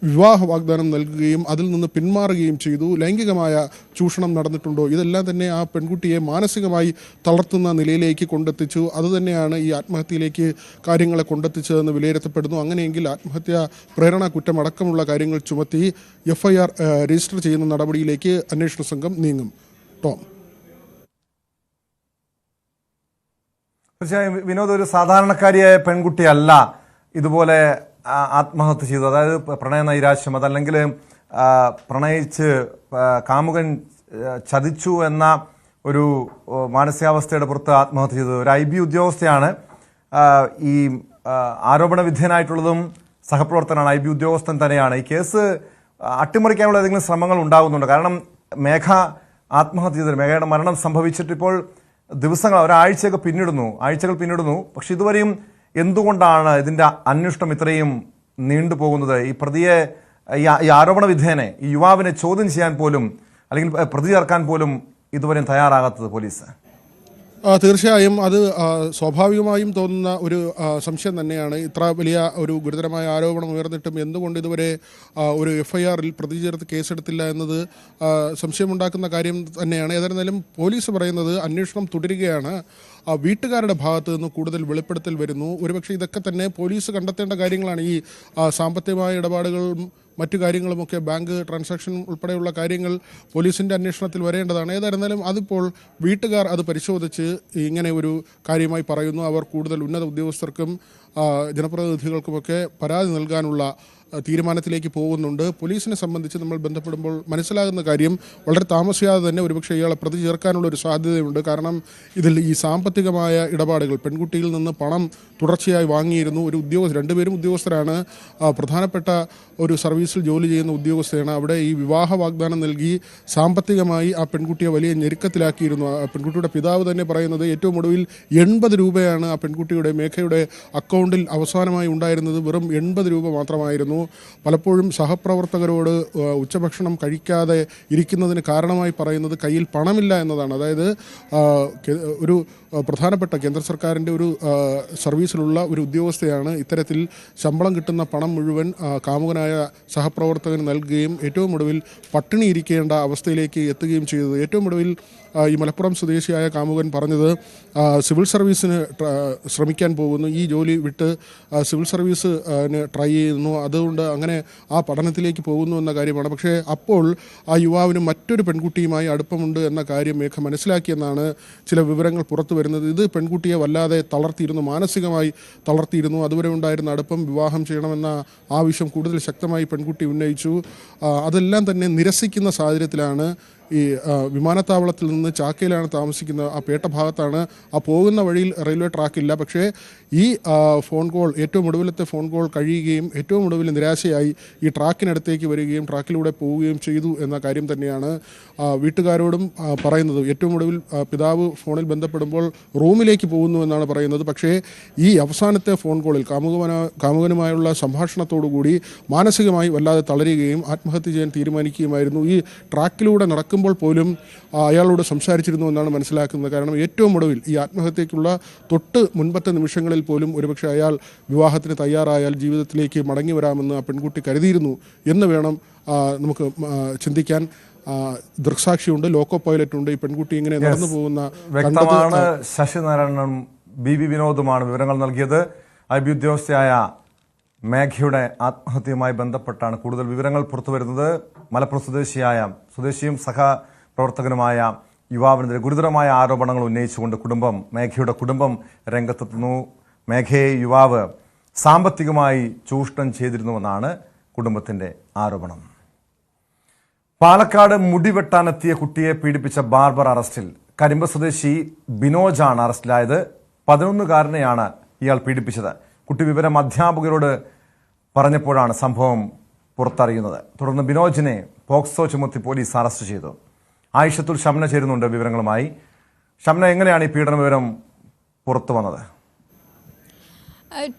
വിവാഹ വാഗ്ദാനം നൽകുകയും അതിൽ നിന്ന് പിന്മാറുകയും ചെയ്തു, ലൈംഗികമായ ചൂഷണം നടന്നിട്ടുണ്ടോ, ഇതെല്ലാം തന്നെ ആ പെൺകുട്ടിയെ മാനസികമായി തളർത്തുന്ന നിലയിലേക്ക് കൊണ്ടെത്തിച്ചു. അതുതന്നെയാണ് ഈ ആത്മഹത്യയിലേക്ക് കാര്യങ്ങളെ കൊണ്ടെത്തിച്ചതെന്ന് വിലയിരുത്തപ്പെടുന്നു. അങ്ങനെയെങ്കിൽ ആത്മഹത്യാ പ്രേരണ കുറ്റം അടക്കമുള്ള കാര്യങ്ങൾ ചുമത്തി FIR രജിസ്റ്റർ ചെയ്യുന്ന നടപടിയിലേക്ക് അന്വേഷണ സംഘം നീങ്ങും. ടോം. തീർച്ചയായും വിനോദ്, ഒരു സാധാരണക്കാരിയായ പെൺകുട്ടിയല്ല ഇതുപോലെ ആത്മഹത്യ ചെയ്തു. അതായത് പ്രണയ നൈരാശ്യം, അതല്ലെങ്കിൽ പ്രണയിച്ച് കാമുകൻ ചതിച്ചു എന്ന ഒരു മാനസികാവസ്ഥയുടെ പുറത്ത് ആത്മഹത്യ ചെയ്തത്. ഒരു IB ഉദ്യോഗസ്ഥയാണ്. ഈ ആരോപണ വിധേയനായിട്ടുള്ളതും സഹപ്രവർത്തനാണ്, IB ഉദ്യോഗസ്ഥൻ തന്നെയാണ്. ഈ കേസ് അട്ടിമറിക്കാനുള്ള ഏതെങ്കിലും ശ്രമങ്ങൾ ഉണ്ടാകുന്നുണ്ട്? കാരണം മേഘ ആത്മഹത്യ ചെയ്തത്, മേഘയുടെ മരണം സംഭവിച്ചിട്ടിപ്പോൾ ആഴ്ചകൾ പിന്നിടുന്നു. പക്ഷെ ഇതുവരെയും എന്തുകൊണ്ടാണ് ഇതിൻ്റെ അന്വേഷണം ഇത്രയും നീണ്ടുപോകുന്നത്? ഈ പ്രതിയെ, ഈ ആരോപണ വിധേയനെ, ഈ യുവാവിനെ ചോദ്യം ചെയ്യാൻ പോലും അല്ലെങ്കിൽ പ്രതി ചേർക്കാൻ പോലും ഇതുവരെയും തയ്യാറാകാത്തത് പോലീസ്? തീർച്ചയായും അത് സ്വാഭാവികമായും തോന്നുന്ന ഒരു സംശയം തന്നെയാണ്. ഇത്ര വലിയ ഒരു ഗുരുതരമായ ആരോപണം ഉയർന്നിട്ടും എന്തുകൊണ്ട് ഇതുവരെ ഒരു FIRൽ പ്രതി ചേർത്ത് കേസെടുത്തില്ല എന്നത് സംശയമുണ്ടാക്കുന്ന കാര്യം തന്നെയാണ്. ഏതായിരുന്നാലും പോലീസ് പറയുന്നത് അന്വേഷണം തുടരുകയാണ്. വീട്ടുകാരുടെ ഭാഗത്ത് നിന്ന് കൂടുതൽ വെളിപ്പെടുത്തൽ വരുന്നു. ഒരുപക്ഷെ ഇതൊക്കെ തന്നെ പോലീസ് കണ്ടെത്തേണ്ട കാര്യങ്ങളാണ്. ഈ സാമ്പത്തികമായ ഇടപാടുകളും മറ്റു കാര്യങ്ങളുമൊക്കെ, ബാങ്ക് ട്രാൻസാക്ഷൻ ഉൾപ്പെടെയുള്ള കാര്യങ്ങൾ പോലീസിൻ്റെ അന്വേഷണത്തിൽ വരേണ്ടതാണ്. ഏതായിരുന്നാലും അതിപ്പോൾ വീട്ടുകാർ അത് പരിശോധിച്ച് ഇങ്ങനെ ഒരു കാര്യമായി പറയുന്നു. അവർ കൂടുതൽ ഉന്നത ഉദ്യോഗസ്ഥർക്കും ജനപ്രതിനിധികൾക്കുമൊക്കെ പരാതി നൽകാനുള്ള തീരുമാനത്തിലേക്ക് പോകുന്നുണ്ട്. പോലീസിനെ സംബന്ധിച്ച് നമ്മൾ ബന്ധപ്പെടുമ്പോൾ മനസ്സിലാകുന്ന കാര്യം വളരെ താമസിയാതെ തന്നെ ഒരുപക്ഷെ ഇയാളെ പ്രതി ചേർക്കാനുള്ള ഒരു സാധ്യതയുണ്ട്. കാരണം ഇതിൽ ഈ സാമ്പത്തികമായ ഇടപാടുകൾ, പെൺകുട്ടിയിൽ നിന്ന് പണം തുടർച്ചയായി വാങ്ങിയിരുന്നു. രണ്ടുപേരും ഉദ്യോഗസ്ഥരാണ്. പ്രധാനപ്പെട്ട ഒരു സർവീസിൽ ജോലി ചെയ്യുന്ന ഉദ്യോഗസ്ഥയാണ്. അവിടെ ഈ വിവാഹ വാഗ്ദാനം നൽകി സാമ്പത്തികമായി ആ പെൺകുട്ടിയെ വലിയ ഞെരുക്കത്തിലാക്കിയിരുന്നു. ആ പെൺകുട്ടിയുടെ പിതാവ് തന്നെ പറയുന്നത് ഏറ്റവും ഒടുവിൽ 80 രൂപയാണ് ആ പെൺകുട്ടിയുടെ, മേഘയുടെ അക്കൗണ്ടിൽ അവസാനമായി ഉണ്ടായിരുന്നത്. വെറും 80 രൂപ മാത്രമായിരുന്നു. പലപ്പോഴും സഹപ്രവർത്തകരോട് ഉച്ചഭക്ഷണം കഴിക്കാതെ ഇരിക്കുന്നതിന് കാരണമായി പറയുന്നത് കയ്യിൽ പണമില്ല എന്നതാണ്. അതായത് ഒരു പ്രധാനപ്പെട്ട കേന്ദ്ര സർക്കാരിൻ്റെ ഒരു സർവീസിലുള്ള ഒരു ഉദ്യോഗസ്ഥയാണ് ഇത്തരത്തിൽ ശമ്പളം കിട്ടുന്ന പണം മുഴുവൻ കാമുകനായ സഹപ്രവർത്തകന് നൽകുകയും ഏറ്റവും ഒടുവിൽ പട്ടിണി ഇരിക്കേണ്ട അവസ്ഥയിലേക്ക് എത്തുകയും ചെയ്തത്. ഏറ്റവും ഒടുവിൽ ഈ മലപ്പുറം സ്വദേശിയായ കാമുകൻ പറഞ്ഞത് സിവിൽ സർവീസിന് ശ്രമിക്കാൻ പോകുന്നു, ഈ ജോലി വിട്ട് സിവിൽ സർവീസിന് ട്രൈ ചെയ്യുന്നു, അതുകൊണ്ട് അങ്ങനെ ആ പഠനത്തിലേക്ക് പോകുന്നു എന്ന കാര്യമാണ്. പക്ഷേ അപ്പോൾ ആ യുവാവിന് മറ്റൊരു പെൺകുട്ടിയുമായി അടുപ്പമുണ്ട് എന്ന കാര്യം മേഘ മനസ്സിലാക്കിയെന്നാണ് ചില വിവരങ്ങൾ പുറത്തു വരുന്നത്. ഇത് പെൺകുട്ടിയെ വല്ലാതെ തളർത്തിയിരുന്നു, മാനസികമായി തളർത്തിയിരുന്നു. അതുവരെ ഉണ്ടായിരുന്ന അടുപ്പം വിവാഹം ചെയ്യണമെന്ന ആവശ്യം കൂടുതൽ ശക്തമായി പെൺകുട്ടി ഉന്നയിച്ചു. അതെല്ലാം തന്നെ നിരസിക്കുന്ന സാഹചര്യത്തിലാണ് ഈ വിമാനത്താവളത്തിൽ നിന്ന് ചാക്കയിലാണ് താമസിക്കുന്നത്, ആ പേട്ട ഭാഗത്താണ്. ആ പോകുന്ന വഴിയിൽ റെയിൽവേ ട്രാക്കില്ല. പക്ഷേ ഈ ഫോൺ കോൾ, ഏറ്റവും ഒടുവിലത്തെ ഫോൺ കോൾ കഴിയുകയും ഏറ്റവും ഒടുവിൽ നിരാശയായി ഈ ട്രാക്കിനടുത്തേക്ക് വരികയും ട്രാക്കിലൂടെ പോവുകയും ചെയ്തു എന്ന കാര്യം തന്നെയാണ് വീട്ടുകാരോടും പറയുന്നത്. ഏറ്റവും ഒടുവിൽ പിതാവ് ഫോണിൽ ബന്ധപ്പെടുമ്പോൾ റൂമിലേക്ക് പോകുന്നു എന്നാണ് പറയുന്നത്. പക്ഷേ ഈ അവസാനത്തെ ഫോൺ കോളിൽ കാമുകനുമായുള്ള സംഭാഷണത്തോടുകൂടി മാനസികമായി വല്ലാതെ തളരുകയും ആത്മഹത്യ ചെയ്യാൻ തീരുമാനിക്കുകയുമായിരുന്നു. ഈ ട്രാക്കിലൂടെ നടക്കുമ്പോൾ പോലും അയാളോട് സംസാരിച്ചിരുന്നു എന്നാണ് മനസ്സിലാക്കുന്നത്. കാരണം ഏറ്റവും ഒടുവിൽ ഈ ആത്മഹത്യക്കുള്ള തൊട്ട് മുൻപത്തെ നിമിഷങ്ങളിൽ പോലും ഒരുപക്ഷെ അയാൾ വിവാഹത്തിന് തയ്യാറായാൽ ജീവിതത്തിലേക്ക് മടങ്ങി വരാമെന്ന് ആ പെൺകുട്ടി കരുതിയിരുന്നു എന്ന് വേണം നമുക്ക് ചിന്തിക്കാൻ. ദൃക്സാക്ഷിയുണ്ട്, ലോക്കോ പൈലറ്റ് ഉണ്ട്. ഈ പെൺകുട്ടി ഇങ്ങനെ നടന്നു പോകുന്ന വ്യക്തമാണ്. ശശിനാരായണനും ബി വിനോദുമാണ് വിവരങ്ങൾ നൽകിയത്. IB ഉദ്യോഗസ്ഥയായ മേഘയുടെ ആത്മഹത്യയുമായി ബന്ധപ്പെട്ടാണ് കൂടുതൽ വിവരങ്ങൾ പുറത്തുവരുന്നത്. മലപ്പുറം സ്വദേശിയും സഹപ്രവർത്തകനുമായ യുവാവിനെതിരെ ഗുരുതരമായ ആരോപണങ്ങൾ ഉന്നയിച്ചുകൊണ്ട് മേഘയുടെ കുടുംബം രംഗത്തെത്തുന്നു. മേഘയെ യുവാവ് സാമ്പത്തികമായി ചൂഷണം ചെയ്തിരുന്നുവെന്നാണ് കുടുംബത്തിന്റെ ആരോപണം. പാലക്കാട് മുടിവെട്ടാനെത്തിയ കുട്ടിയെ പീഡിപ്പിച്ച ബാർബർ അറസ്റ്റിൽ. കരിമ്പ സ്വദേശി ബിനോജാണ് അറസ്റ്റിലായത്. 11-കാരനെയാണ് ഇയാൾ പീഡിപ്പിച്ചത്. കുട്ടി വിവരം അധ്യാപകരോട് പറഞ്ഞപ്പോഴാണ് സംഭവം പുറത്തറിയുന്നത്. തുടർന്ന് ബിനോജിനെ പോക്സോ ചുമത്തി പോലീസ് അറസ്റ്റ് ചെയ്തു. ആയിഷത്തുൽ ഷംന ചേരുന്നുണ്ട് വിവരങ്ങളുമായി. ഷംന, എങ്ങനെയാണ് ഈ പീഡന വിവരം പുറത്തു വന്നത്?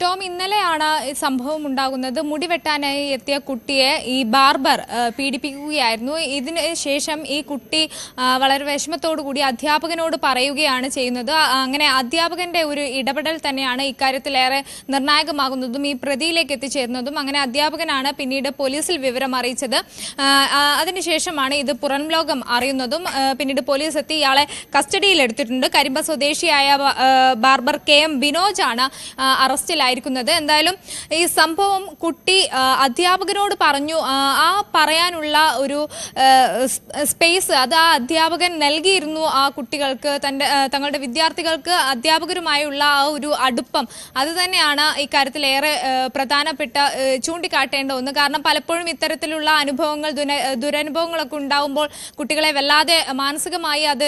ടോം, ഇന്നലെയാണ് സംഭവം ഉണ്ടാകുന്നത്. മുടി വെട്ടാനായി എത്തിയ കുട്ടിയെ ഈ ബാർബർ പീഡിപ്പിക്കുകയായിരുന്നു. ഇതിന് ശേഷം ഈ കുട്ടി വളരെ വിഷമത്തോടുകൂടി അധ്യാപകനോട് പറയുകയാണ് ചെയ്യുന്നത്. അങ്ങനെ അധ്യാപകന്റെ ഒരു ഇടപെടൽ തന്നെയാണ് ഇക്കാര്യത്തിലേറെ നിർണായകമാകുന്നതും ഈ പ്രതിയിലേക്ക് എത്തിച്ചേരുന്നതും. അങ്ങനെ അധ്യാപകനാണ് പിന്നീട് പോലീസിൽ വിവരം അറിയിച്ചത്. അതിനുശേഷമാണ് ഇത് പുറം ലോകം അറിയുന്നതും. പിന്നീട് പോലീസ് എത്തി ഇയാളെ കസ്റ്റഡിയിലെടുത്തിട്ടുണ്ട്. കരിമ്പ സ്വദേശിയായ ബാർബർ KM ബിനോജാണ് അറസ്റ്റിലായിരിക്കുന്നത്. എന്തായാലും ഈ സംഭവം കുട്ടി അധ്യാപകനോട് പറഞ്ഞു. ആ പറയാനുള്ള ഒരു സ്പേസ് അത് ആ അധ്യാപകൻ നൽകിയിരുന്നു. ആ കുട്ടികൾക്ക് തങ്ങളുടെ വിദ്യാർത്ഥികൾക്ക് അധ്യാപകരുമായുള്ള ആ ഒരു അടുപ്പം അത് തന്നെയാണ് ഇക്കാര്യത്തിൽ ഏറെ പ്രധാനപ്പെട്ട ചൂണ്ടിക്കാട്ടേണ്ട ഒന്ന്. കാരണം പലപ്പോഴും ഇത്തരത്തിലുള്ള അനുഭവങ്ങൾ ദുരനുഭവങ്ങളൊക്കെ ഉണ്ടാകുമ്പോൾ കുട്ടികളെ വല്ലാതെ മാനസികമായി അത്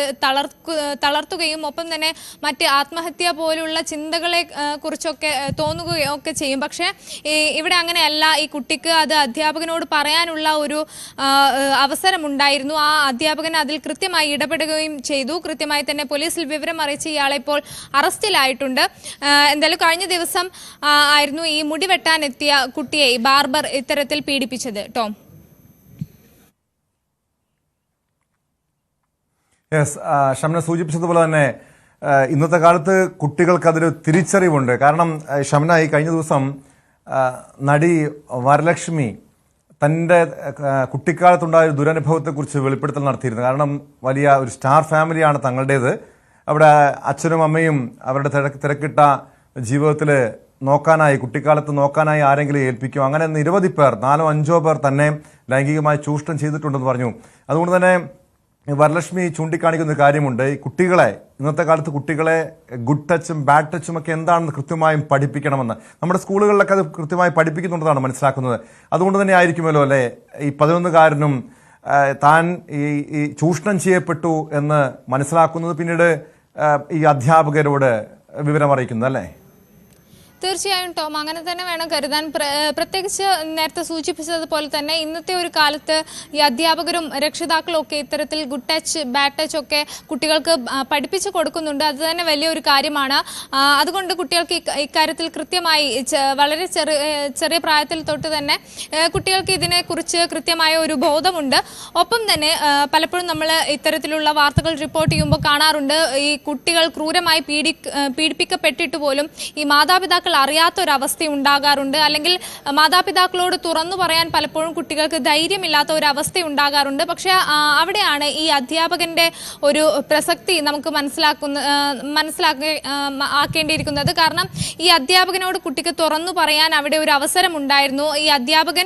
തളർത്തുകയും ഒപ്പം തന്നെ മറ്റ് ആത്മഹത്യ പോലുള്ള ചിന്തകളെ കുറിച്ചൊക്കെ തോന്നുകയോ ഒക്കെ ചെയ്യും. പക്ഷേ ഇവിടെ അങ്ങനെയല്ല. ഈ കുട്ടിക്ക് അത് അധ്യാപകനോട് പറയാനുള്ള ഒരു അവസരമുണ്ടായിരുന്നു. ആ അധ്യാപകൻ അതിൽ കൃത്യമായി ഇടപെടുകയും ചെയ്തു. കൃത്യമായി തന്നെ പോലീസിൽ വിവരം അറിയിച്ച് ഇയാളെ ഇപ്പോൾ അറസ്റ്റിലായിട്ടുണ്ട്. എന്തായാലും കഴിഞ്ഞ ദിവസം ആയിരുന്നു ഈ മുടി വെട്ടാനെത്തിയ കുട്ടിയെ ബാർബർ ഇത്തരത്തിൽ പീഡിപ്പിച്ചത്. ടോം, ഷംന സൂചിപ്പിച്ചതുപോലെ തന്നെ ഇന്നത്തെ കാലത്ത് കുട്ടികൾക്ക് അതൊരു തിരിച്ചറിവുണ്ട്. കാരണം ഷംന, ഈ കഴിഞ്ഞ ദിവസം നടി വരലക്ഷ്മി തൻ്റെ കുട്ടിക്കാലത്തുണ്ടായ ഒരു ദുരനുഭവത്തെക്കുറിച്ച് വെളിപ്പെടുത്തൽ നടത്തിയിരുന്നു. കാരണം വലിയ ഒരു സ്റ്റാർ ഫാമിലിയാണ് തങ്ങളുടേത്. അവിടെ അച്ഛനും അമ്മയും അവരുടെ തിരക്കിട്ട ജീവിതത്തിൽ കുട്ടിക്കാലത്ത് നോക്കാനായി ആരെങ്കിലും ഏൽപ്പിക്കും. അങ്ങനെ നിരവധി പേർ, 4-5 പേർ തന്നെ ലൈംഗികമായി ചൂഷണം ചെയ്തിട്ടുണ്ടെന്ന് പറഞ്ഞു. അതുകൊണ്ട് തന്നെ വരലക്ഷ്മി ചൂണ്ടിക്കാണിക്കുന്ന ഒരു കാര്യമുണ്ട്. ഈ കുട്ടികളെ, ഇന്നത്തെ കാലത്ത് കുട്ടികളെ ഗുഡ് ടച്ചും ബാഡ് ടച്ചും ഒക്കെ എന്താണെന്ന് കൃത്യമായും പഠിപ്പിക്കണമെന്ന് നമ്മുടെ സ്കൂളുകളിലൊക്കെ അത് കൃത്യമായി പഠിപ്പിക്കുന്നുണ്ടെന്നാണ് മനസ്സിലാക്കുന്നത്. അതുകൊണ്ട് തന്നെ ആയിരിക്കുമല്ലോ അല്ലേ ഈ 11-കാരനും താൻ ഈ ചൂഷണം ചെയ്യപ്പെട്ടു എന്ന് മനസ്സിലാക്കുന്നത് പിന്നീട് ഈ അധ്യാപകരോട് വിവരം അറിയിക്കുന്നത് അല്ലേ? തീർച്ചയായും ടോം, അങ്ങനെ തന്നെ വേണം കരുതാൻ. പ്രത്യേകിച്ച് നേരത്തെ സൂചിപ്പിച്ചതുപോലെ തന്നെ ഇന്നത്തെ ഒരു കാലത്ത് ഈ അധ്യാപകരും രക്ഷിതാക്കളും ഒക്കെ ഇത്തരത്തിൽ ഗുഡ് ടച്ച് ബാഡ് ടച്ച് ഒക്കെ കുട്ടികൾക്ക് പഠിപ്പിച്ചു കൊടുക്കുന്നുണ്ട്. അത് തന്നെ വലിയൊരു കാര്യമാണ്. അതുകൊണ്ട് കുട്ടികൾക്ക് ഇക്കാര്യത്തിൽ കൃത്യമായി വളരെ ചെറിയ പ്രായത്തിൽ തൊട്ട് തന്നെ കുട്ടികൾക്ക് ഇതിനെക്കുറിച്ച് കൃത്യമായ ഒരു ബോധമുണ്ട്. ഒപ്പം തന്നെ പലപ്പോഴും നമ്മൾ ഇത്തരത്തിലുള്ള വാർത്തകൾ റിപ്പോർട്ട് ചെയ്യുമ്പോൾ കാണാറുണ്ട് ഈ കുട്ടികൾ ക്രൂരമായി പീഡിപ്പിക്കപ്പെട്ടിട്ട് പോലും ഈ മാതാപിതാക്കൾ അറിയാത്തൊരവസ്ഥ ഉണ്ടാകാറുണ്ട്. അല്ലെങ്കിൽ മാതാപിതാക്കളോട് തുറന്നു പറയാൻ പലപ്പോഴും കുട്ടികൾക്ക് ധൈര്യമില്ലാത്ത ഒരു അവസ്ഥ ഉണ്ടാകാറുണ്ട്. പക്ഷെ അവിടെയാണ് ഈ അധ്യാപകന്റെ ഒരു പ്രസക്തി നമുക്ക് മനസ്സിലാക്കേണ്ടിയിരിക്കുന്നത്. കാരണം ഈ അധ്യാപകനോട് കുട്ടിക്ക് തുറന്നു പറയാൻ അവിടെ ഒരു അവസരം ഉണ്ടായിരുന്നു. ഈ അധ്യാപകൻ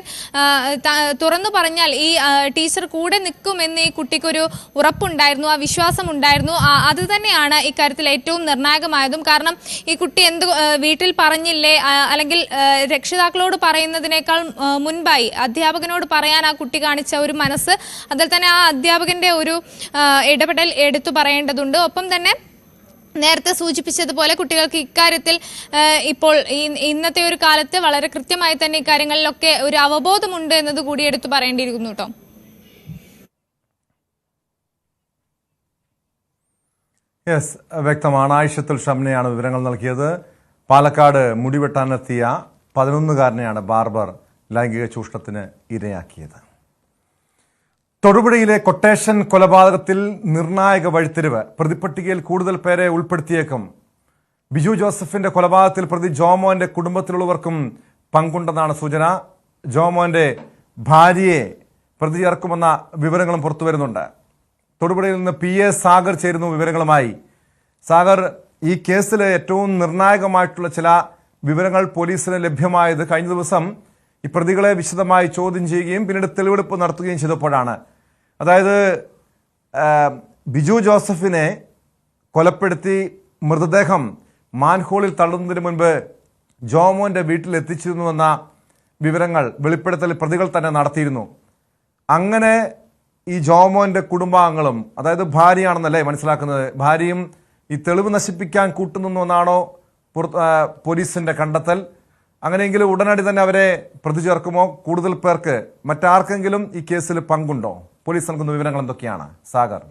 തുറന്നു പറഞ്ഞാൽ ഈ ടീച്ചർ കൂടെ നിൽക്കുമെന്ന് ഈ കുട്ടിക്കൊരു ഉറപ്പുണ്ടായിരുന്നു, ആ വിശ്വാസം ഉണ്ടായിരുന്നു. അത് തന്നെയാണ് ഇക്കാര്യത്തിൽ ഏറ്റവും നിർണായകമായതും. കാരണം ഈ കുട്ടി വീട്ടിൽ പറഞ്ഞില്ലേ, അല്ലെങ്കിൽ രക്ഷിതാക്കളോട് പറയുന്നതിനേക്കാൾ മുൻപായി അധ്യാപകനോട് പറയാൻ ആ കുട്ടി കാണിച്ച ഒരു മനസ്സ്, അതിൽ തന്നെ ആ അധ്യാപകന്റെ ഒരു ഇടപെടൽ എടുത്തു പറയേണ്ടതുണ്ട്. ഒപ്പം തന്നെ നേരത്തെ സൂചിപ്പിച്ചതുപോലെ കുട്ടികൾക്ക് ഇക്കാര്യത്തിൽ ഇപ്പോൾ ഇന്നത്തെ ഒരു കാലത്ത് വളരെ കൃത്യമായി തന്നെ ഇക്കാര്യങ്ങളിലൊക്കെ ഒരു അവബോധമുണ്ട് എന്നത് കൂടി എടുത്തു പറയേണ്ടിയിരിക്കുന്നു കേട്ടോ. യെസ്, വ്യക്തമാണ്. ആയിഷത്തുൽ ഷംനയാണ് വിവരങ്ങൾ നൽകിയത്. പാലക്കാട് മുടിവെട്ടാനെത്തിയ 11-കാരനെയാണ് ബാർബർ ലൈംഗിക ചൂഷണത്തിന് ഇരയാക്കിയത്. തൊടുപുഴയിലെ കൊട്ടേഷൻ കൊലപാതകത്തിൽ നിർണായക വഴിത്തിരിവ്. പ്രതിപ്പട്ടികയിൽ കൂടുതൽ പേരെ ഉൾപ്പെടുത്തിയേക്കും. ബിജു ജോസഫിന്റെ കൊലപാതകത്തിൽ പ്രതി ജോമോന്റെ കുടുംബത്തിലുള്ളവർക്കും പങ്കുണ്ടെന്നാണ് സൂചന. ജോമോന്റെ ഭാര്യയെ പ്രതി ചേർക്കുമെന്ന വിവരങ്ങളും പുറത്തുവരുന്നുണ്ട്. തൊടുപുഴയിൽ നിന്ന് PA സാഗർ ചേരുന്നു വിവരങ്ങളുമായി. സാഗർ, ഈ കേസിൽ ഏറ്റവും നിർണായകമായിട്ടുള്ള ചില വിവരങ്ങൾ പോലീസിന് ലഭ്യമായത് കഴിഞ്ഞ ദിവസം ഈ പ്രതികളെ വിശദമായി ചോദ്യം ചെയ്യുകയും പിന്നീട് തെളിവെടുപ്പ് നടത്തുകയും ചെയ്തപ്പോഴാണ്. അതായത് ബിജു ജോസഫിനെ കൊലപ്പെടുത്തി മൃതദേഹം മാൻഹോളിൽ തള്ളുന്നതിന് മുൻപ് ജോമോന്റെ വീട്ടിൽ എത്തിച്ചിരുന്നുവെന്ന വിവരങ്ങൾ വെളിപ്പെടുത്തൽ പ്രതികൾ തന്നെ നടത്തിയിരുന്നു. അങ്ങനെ ഈ ജോമോന്റെ കുടുംബാംഗങ്ങളും, അതായത് ഭാര്യയാണെന്നല്ലേ മനസ്സിലാക്കുന്നത്, ഭാര്യയും ഈ തെളിവ് നശിപ്പിക്കാൻ കൂട്ടുനിന്നെന്നാണോ പോലീസിന്റെ കണ്ടെത്തൽ? അങ്ങനെയെങ്കിൽ ഉടനടി തന്നെ അവരെ പ്രതി ചേർക്കുമോ? കൂടുതൽ പേർക്ക് മറ്റാർക്കെങ്കിലും ഈ കേസിൽ പങ്കുണ്ടോ? പോലീസ് നൽകുന്ന വിവരങ്ങൾ എന്തൊക്കെയാണ് സാഗർ?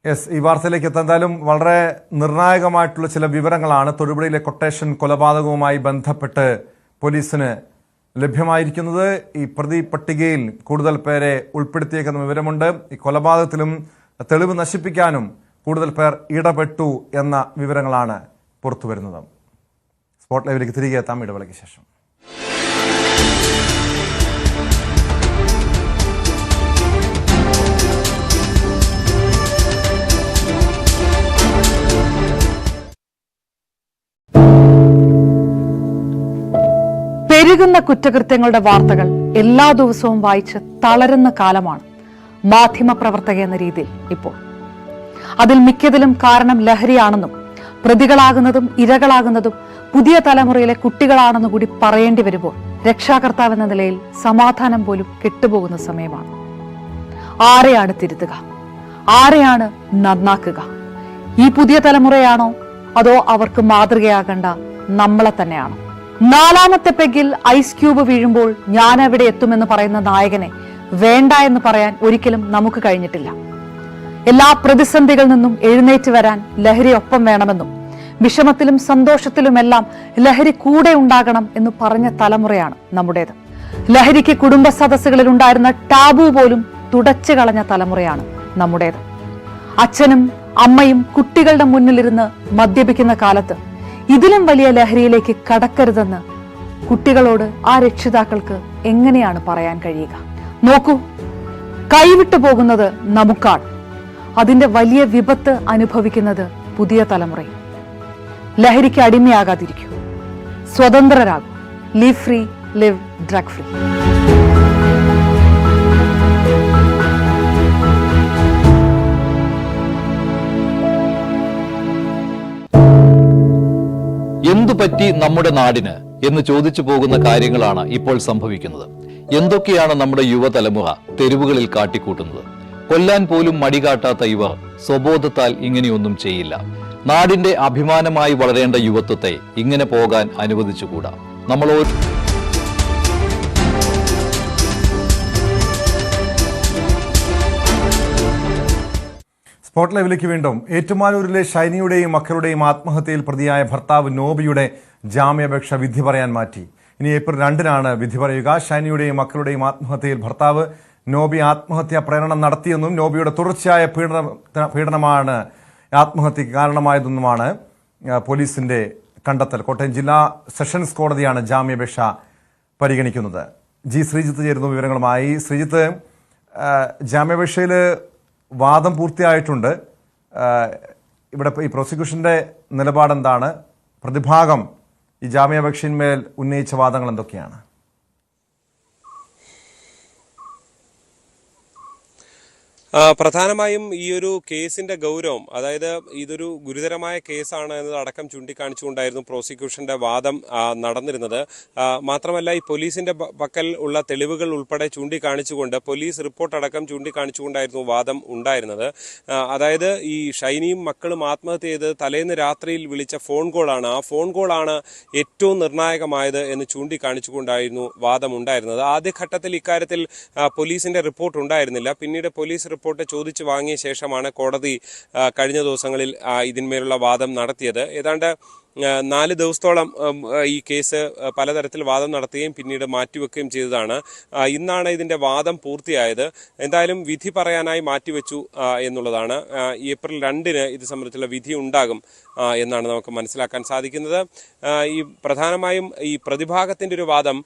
യെസ്, ഈ വാർത്തയിലേക്ക് എത്താൻ വളരെ നിർണായകമായിട്ടുള്ള ചില വിവരങ്ങളാണ് തൊടുപുഴയിലെ കൊട്ടേഷൻ കൊലപാതകവുമായി ബന്ധപ്പെട്ട് പോലീസിന് ലഭ്യമായിരിക്കുന്നത്. ഈ പ്രതി പട്ടികയിൽ കൂടുതൽ പേരെ ഉൾപ്പെടുത്തിയേക്കുന്ന വിവരമുണ്ട്. ഈ കൊലപാതകത്തിലും തെളിവ് നശിപ്പിക്കാനും കൂടുതൽ പേർ ഇടപെട്ടു എന്ന വിവരങ്ങളാണ് പുറത്തുവരുന്നത്. സ്പോട്ട് ലൈവിലേക്ക് തിരികെ എത്താം ഇടവേളയ്ക്ക് ശേഷം. പെരുകുന്ന കുറ്റകൃത്യങ്ങളുടെ വാർത്തകൾ എല്ലാ ദിവസവും വായിച്ച് തളരുന്ന കാലമാണ് മാധ്യമപ്രവർത്തക എന്ന രീതിയിൽ ഇപ്പോൾ. അതിൽ മിക്കതിലും കാരണം ലഹരിയാണെന്നും പ്രതികളാകുന്നതും ഇരകളാകുന്നതും പുതിയ തലമുറയിലെ കുട്ടികളാണെന്നു കൂടി പറയേണ്ടി വരുമ്പോൾ രക്ഷാകർത്താവെന്ന നിലയിൽ സമാധാനം പോലും കെട്ടുപോകുന്ന സമയമാണ്. ആരെയാണ് തിരുത്തുക? ആരെയാണ് നന്നാക്കുക? ഈ പുതിയ തലമുറയാണോ അതോ അവർക്ക് മാതൃകയാകേണ്ട നമ്മളെ തന്നെയാണോ? 4ാമത്തെ പെഗിൽ ഐസ് ക്യൂബ് വീഴുമ്പോൾ ഞാൻ എവിടെ എത്തുമെന്ന് പറയുന്ന നായകനെ വേണ്ട എന്ന് പറയാൻ ഒരിക്കലും നമുക്ക് കഴിഞ്ഞിട്ടില്ല. എല്ലാ പ്രതിസന്ധികളിൽ നിന്നും എഴുന്നേറ്റ് വരാൻ ലഹരി ഒപ്പം വേണമെന്നും വിഷമത്തിലും സന്തോഷത്തിലുമെല്ലാം ലഹരി കൂടെ ഉണ്ടാകണം എന്ന് പറഞ്ഞ തലമുറയാണ് നമ്മുടേത്. ലഹരിക്ക് കുടുംബ സദസ്സുകളിൽ ഉണ്ടായിരുന്ന ടാബു പോലും തുടച്ചു കളഞ്ഞ തലമുറയാണ് നമ്മുടേത്. അച്ഛനും അമ്മയും കുട്ടികളുടെ മുന്നിലിരുന്ന് മദ്യപിക്കുന്ന കാലത്ത് ഇതിലും വലിയ ലഹരിയിലേക്ക് കടക്കരുതെന്ന് കുട്ടികളോട് ആ രക്ഷിതാക്കൾക്ക് എങ്ങനെയാണ് പറയാൻ കഴിയുക? നോക്കൂ, കൈവിട്ടു പോകുന്നത് നമുക്കാണ്. അതിന്റെ വലിയ വിപത്ത് അനുഭവിക്കുന്നത് പുതിയ തലമുറയും. ലഹരിക്ക് അടിമയാകാതിരിക്കൂ, സ്വതന്ത്രരാകൂ. Live free, live drug free. എന്തു പറ്റി നമ്മുടെ നാടിന് എന്ന് ചോദിച്ചു പോകുന്ന കാര്യങ്ങളാണ് ഇപ്പോൾ സംഭവിക്കുന്നത്. എന്തൊക്കെയാണ് നമ്മുടെ യുവതലമുറ തെരുവുകളിൽ കാട്ടിക്കൂട്ടുന്നത്? കൊല്ലാൻ പോലും മടികാട്ടാത്ത ഇവർ സ്വബോധത്താൽ ഇങ്ങനെയൊന്നും ചെയ്യില്ല. നാടിന്റെ അഭിമാനമായി വളരേണ്ട യുവത്വത്തെ ഇങ്ങനെ പോകാൻ അനുവദിച്ചുകൂടാ. നമ്മളോ സ്പോട്ട് ലൈവിലേക്ക് വീണ്ടും. ഏറ്റുമാനൂരിലെ ഷൈനിയുടെയും മക്കളുടെയും ആത്മഹത്യയിൽ പ്രതിയായ ഭർത്താവ് നോബിയുടെ ജാമ്യാപേക്ഷ വിധി പറയാൻ മാറ്റി. ഇനി ഏപ്രിൽ 2-നാണ് വിധി പറയുക. ഷൈനിയുടെയും മക്കളുടെയും ആത്മഹത്യയിൽ ഭർത്താവ് നോബി ആത്മഹത്യാ പ്രേരണ നടത്തിയെന്നും നോബിയുടെ തുടർച്ചയായ പീഡനമാണ് ആത്മഹത്യക്ക് കാരണമായതെന്നുമാണ് പോലീസിന്റെ കണ്ടെത്തൽ. കോട്ടയം ജില്ലാ സെഷൻസ് കോടതിയാണ് ജാമ്യാപേക്ഷ പരിഗണിക്കുന്നത്. ജി ശ്രീജിത്ത് ചേരുന്നു വിവരങ്ങളുമായി. ശ്രീജിത്ത്, ജാമ്യാപേക്ഷയിൽ വാദം പൂർത്തിയായിട്ടുണ്ട്. ഇവിടെ ഈ പ്രോസിക്യൂഷന്റെ നിലപാടെന്താണ്? പ്രതിഭാഗം ഈ ജാമ്യാപേക്ഷയിന്മേൽ ഉന്നയിച്ച വാദങ്ങൾ എന്തൊക്കെയാണ്? പ്രധാനമായും ഈ ഒരു കേസിന്റെ ഗൗരവം, അതായത് ഇതൊരു ഗുരുതരമായ കേസാണ് എന്നതടക്കം ചൂണ്ടിക്കാണിച്ചുകൊണ്ടായിരുന്നു പ്രോസിക്യൂഷന്റെ വാദം നടന്നിരുന്നത്. മാത്രമല്ല, ഈ പോലീസിന്റെ പക്കൽ ഉള്ള തെളിവുകൾ ഉൾപ്പെടെ ചൂണ്ടിക്കാണിച്ചുകൊണ്ട് പോലീസ് റിപ്പോർട്ട് അടക്കം ചൂണ്ടിക്കാണിച്ചുകൊണ്ടായിരുന്നു വാദം ഉണ്ടായിരുന്നത്. അതായത് ഈ ഷൈനിയും മക്കളും ആത്മഹത്യ ചെയ്ത് തലേന്ന് രാത്രിയിൽ വിളിച്ച ഫോൺ കോളാണ്, ആ ഫോൺ കോളാണ് ഏറ്റവും നിർണായകമായത് എന്ന് ചൂണ്ടിക്കാണിച്ചുകൊണ്ടായിരുന്നു വാദം ഉണ്ടായിരുന്നത്. ആദ്യഘട്ടത്തിൽ ഇക്കാര്യത്തിൽ പോലീസിന്റെ റിപ്പോർട്ട് ഉണ്ടായിരുന്നില്ല. പിന്നീട് പോലീസ് റിപ്പോർട്ട് ചോദിച്ചു വാങ്ങിയ ശേഷമാണ് കോടതി കഴിഞ്ഞ ദിവസങ്ങളിൽ ഇതിന്മേലുള്ള വാദം നടത്തിയത്. ഏതാണ്ട് 4 ദിവസത്തോളം ഈ കേസ് പലതരത്തിൽ വാദം നടത്തുകയും പിന്നീട് മാറ്റിവെക്കുകയും ചെയ്തതാണ്. ഇന്നാണ് ഇതിന്റെ വാദം പൂർത്തിയായത്. എന്തായാലും വിധി പറയാനായി മാറ്റിവെച്ചു എന്നുള്ളതാണ്. ഏപ്രിൽ 2-ന് ഇത് സംബന്ധിച്ചുള്ള വിധി ഉണ്ടാകും എന്നാണ് നമുക്ക് മനസ്സിലാക്കാൻ സാധിക്കുന്നത്. ഈ പ്രധാനമായും ഈ പ്രതിഭാഗത്തിന്റെ ഒരു വാദം